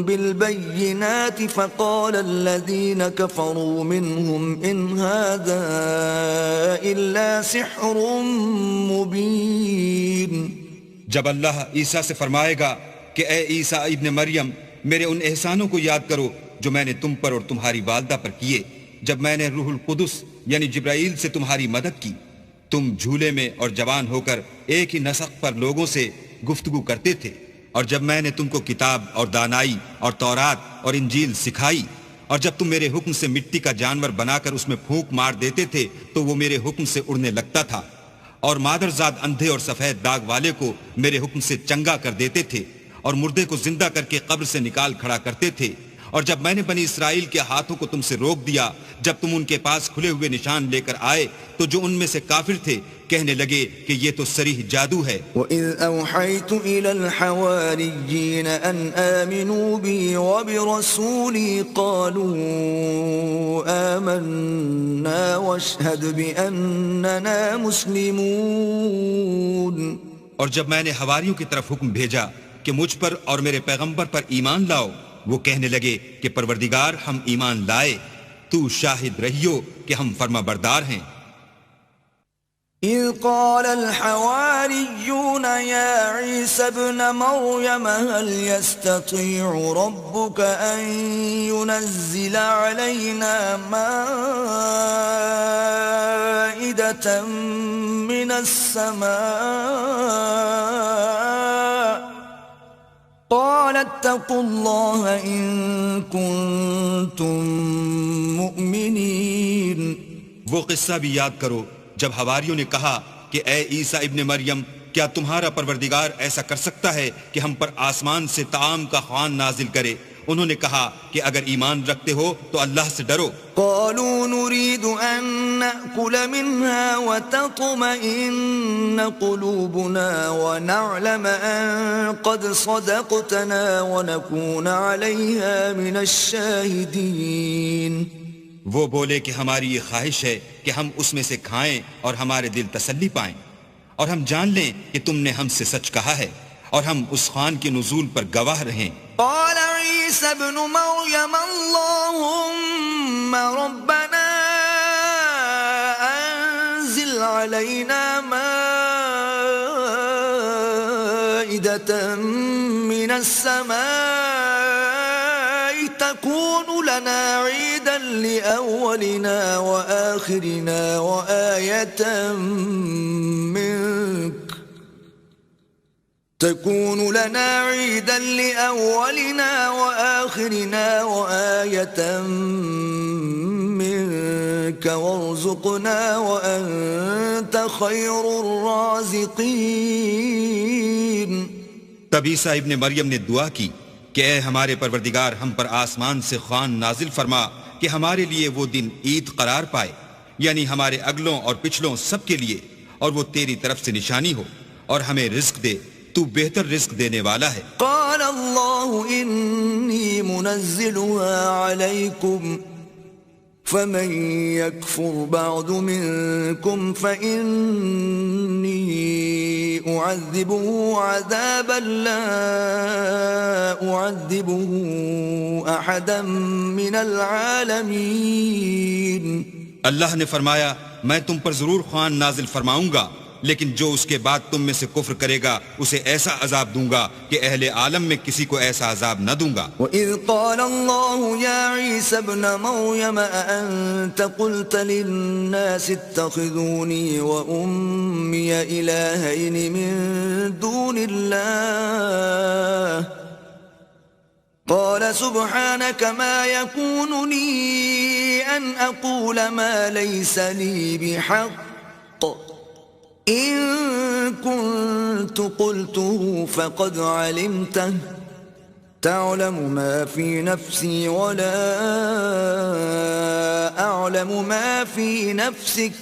Speaker 1: بِالْبَيِّنَاتِ فَقَالَ الَّذِينَ كَفَرُوا مِنْهُمْ إِنْ هَذَا إِلَّا سِحْرٌ مُبِينٌ.
Speaker 2: جب اللہ عیسیٰ سے فرمائے گا کہ اے عیسیٰ ابن مریم، میرے ان احسانوں کو یاد کرو جو میں نے تم پر اور تمہاری والدہ پر کیے، جب میں نے روح القدس یعنی جبرائیل سے تمہاری مدد کی. تم جھولے میں اور جوان ہو کر ایک ہی نسق پر لوگوں سے گفتگو کرتے تھے، اور جب میں نے تم کو کتاب اور دانائی اور تورات اور انجیل سکھائی اور جب تم میرے حکم سے مٹی کا جانور بنا کر اس میں پھونک مار دیتے تھے تو وہ میرے حکم سے اڑنے لگتا تھا، اور مادرزاد اندھے اور سفید داغ والے کو میرے حکم سے چنگا کر دیتے تھے، اور مردے کو زندہ کر کے قبر سے نکال کھڑا کرتے تھے۔ اور جب میں نے بنی اسرائیل کے ہاتھوں کو تم سے روک دیا، جب تم ان کے پاس کھلے ہوئے نشان لے کر آئے، تو جو ان میں سے کافر تھے کہنے لگے کہ یہ تو صریح جادو ہے۔
Speaker 1: وَإِذْ أَوْحَيْتُ إِلَى الْحَوَارِيِّينَ أَنْ آمِنُوا بِي وَبِرَسُولِي قَالُوا آمَنَّا وَاشْهَدْ بِأَنَّنَا مُسْلِمُونَ۔
Speaker 2: اور جب میں نے حواریوں کی طرف حکم بھیجا کہ مجھ پر اور میرے پیغمبر پر ایمان لاؤ، وہ کہنے لگے کہ پروردگار ہم ایمان لائے، تو شاہد رہیو کہ ہم فرما بردار ہیں۔
Speaker 1: إِذْ قَالَ الْحَوَارِيُّونَ يَا عِيسَى ابْنَ مَرْيَمَ هَلْ يَسْتَطِيعُ رَبُّكَ أَن يُنَزِّلَ عَلَيْنَا مَائِدَةً مِّنَ السَّمَاءِ قال اتقوا الله إن كنتم مؤمنين۔
Speaker 2: وہ قصہ بھی یاد کرو جب حواریوں نے کہا کہ اے عیسیٰ ابن مریم، کیا تمہارا پروردگار ایسا کر سکتا ہے کہ ہم پر آسمان سے طعام کا خوان نازل کرے؟ انہوں نے کہا کہ اگر ایمان رکھتے ہو تو اللہ سے ڈرو۔
Speaker 1: قالوا نريد أن نأكل منها وتطمئن قلوبنا ونعلم أن قد صدقتنا ونكون عليها من الشاهدين۔
Speaker 2: وہ بولے کہ ہماری یہ خواہش ہے کہ ہم اس میں سے کھائیں اور ہمارے دل تسلی پائیں، اور ہم جان لیں کہ تم نے ہم سے سچ کہا ہے، اور ہم اس خوان کے نزول پر گواہ رہیں۔
Speaker 1: قال عيسى ابن مريم اللهم ربنا أنزل علينا مائدة من السماء تكون لنا عيدا لأولنا وآخرنا وآية منك تكون لنا عيدا لأولنا وآخرنا وآية منك وارزقنا وأنت خير الرازقين۔
Speaker 2: تب عیسیٰ ابن مریم نے دعا کی کہ اے ہمارے پروردگار، ہم پر آسمان سے خوان نازل فرما کہ ہمارے لیے وہ دن عید قرار پائے، یعنی ہمارے اگلوں اور پچھلوں سب کے لیے، اور وہ تیری طرف سے نشانی ہو، اور ہمیں رزق دے، تو بہتر رزق دینے والا ہے۔
Speaker 1: قال الله إني منزلها عليكم فمن يكفر بعد منكم فإني أعذبه عذابا لا أعذبه أحدا من العالمين۔
Speaker 2: اللہ نے فرمایا میں تم پر ضرور خوان نازل فرماؤں گا، لیکن جو اس کے بعد تم میں سے کفر کرے گا اسے ایسا عذاب دوں گا کہ اہل عالم میں کسی کو ایسا عذاب نہ دوں گا۔
Speaker 1: وَإِذْ قَالَ اللَّهُ يَا عِيسَى ابْنَ مَرْيَمَ أَأَنْتَ قُلْتَ لِلنَّاسِ اتَّخِذُونِي وَأُمِّيَ إِلَٰهَيْنِ مِن دُونِ اللَّهِ قَالَ سُبْحَانَكَ مَا يَكُونُ لِي أَنْ أَقُولَ مَا لَيْسَ لِي بِحَقٍّ إن كنت قلته فقد علمته تعلم ما في نفسي ولا أعلم ما في نفسك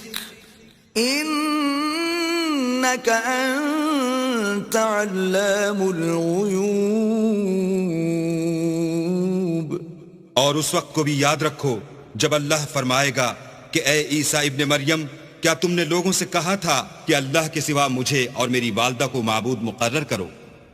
Speaker 1: إنك أنت علام الغيوب۔
Speaker 2: اور اس وقت کو بھی یاد رکھو جب اللہ فرمائے گا کہ اے عیسیٰ ابن مریم، کیا تم نے لوگوں سے کہا تھا کہ اللہ کے سوا مجھے اور میری والدہ کو معبود مقرر کرو؟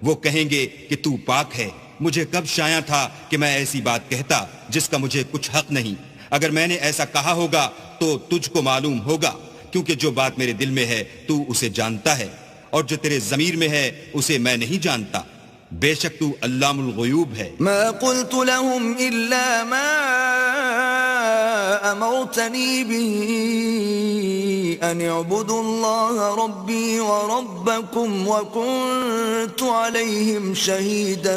Speaker 2: وہ کہیں گے کہ تو پاک ہے، مجھے کب شایع تھا کہ میں ایسی بات کہتا جس کا مجھے کچھ حق نہیں۔ اگر میں نے ایسا کہا ہوگا تو تجھ کو معلوم ہوگا، کیونکہ جو بات میرے دل میں ہے تو اسے جانتا ہے، اور جو تیرے ضمیر میں ہے اسے میں نہیں جانتا۔ بے شک تو علام الغیوب ہے۔
Speaker 1: ما قلت لهم إلا ما أمرتني به أن اعبدوا الله ربي وربكم وكنت عليهم شهيدا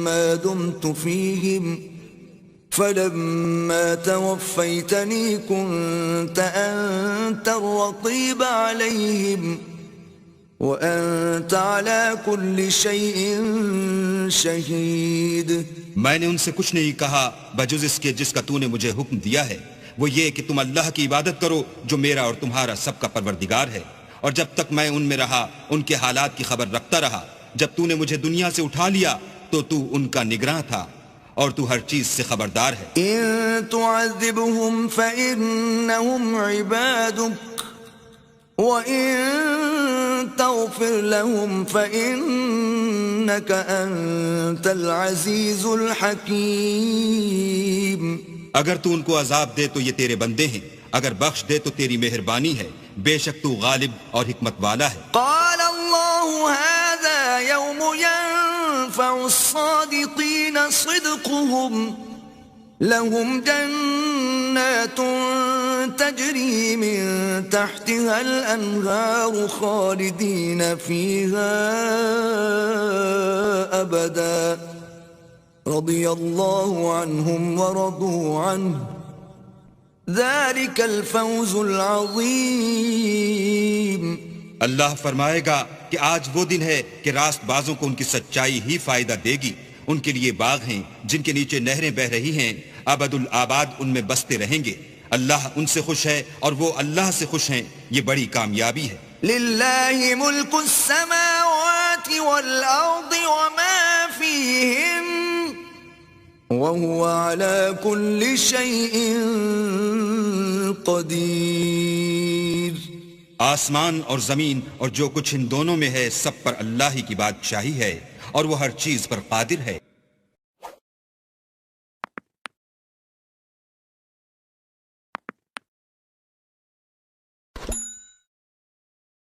Speaker 1: ما دمت فيهم فلما توفيتني كنت أنت الرقيب عليهم وأنت على كل شيء شهيد.
Speaker 2: میں نے ان سے کچھ نہیں کہا بجز اس کے جس کا تو نے مجھے حکم دیا ہے، وہ یہ کہ تم اللہ کی عبادت کرو جو میرا اور تمہارا سب کا پروردگار ہے، اور جب تک میں ان میں رہا ان کے حالات کی خبر رکھتا رہا. جب تو نے مجھے دنیا سے اٹھا لیا تو ان کا نگراں تھا اور تو ہر چیز سے خبردار ہے.
Speaker 1: إن تعذبهم فإنهم عبادك وإن تغفر لهم فإنك أنت العزيز الحكيم.
Speaker 2: اگر تو ان کو عذاب دے تو یہ تیرے بندے ہیں، اگر بخش دے تو تیری مہربانی ہے، بے شک تو غالب اور حکمت والا ہے.
Speaker 1: قال الله هذا يوم ينفع الصادقين صدقهم لهم جنات تجري من تحتها الأنهار خالدين فيها أبدا رضي الله عنهم ورضوا عنه ذلك الفوز العظيم.
Speaker 2: اللہ فرمائے گا کہ آج وہ دن ہے کہ راست بازوں کو ان کی سچائی ہی فائدہ دے گی. ان کے لیے باغ ہیں جن کے نیچے نہریں بہ رہی ہیں، ابد الآباد ان میں بستے رہیں گے. اللہ ان سے خوش ہے اور وہ اللہ سے خوش ہیں، یہ بڑی کامیابی ہے.
Speaker 1: للہ ملک السماوات والارض وما فیہن وهو على كل شيء قدیر.
Speaker 2: آسمان اور زمین اور جو کچھ ان دونوں میں ہے سب پر اللہ ہی کی بادشاہی ہے اور وہ ہر چیز پر قادر ہے.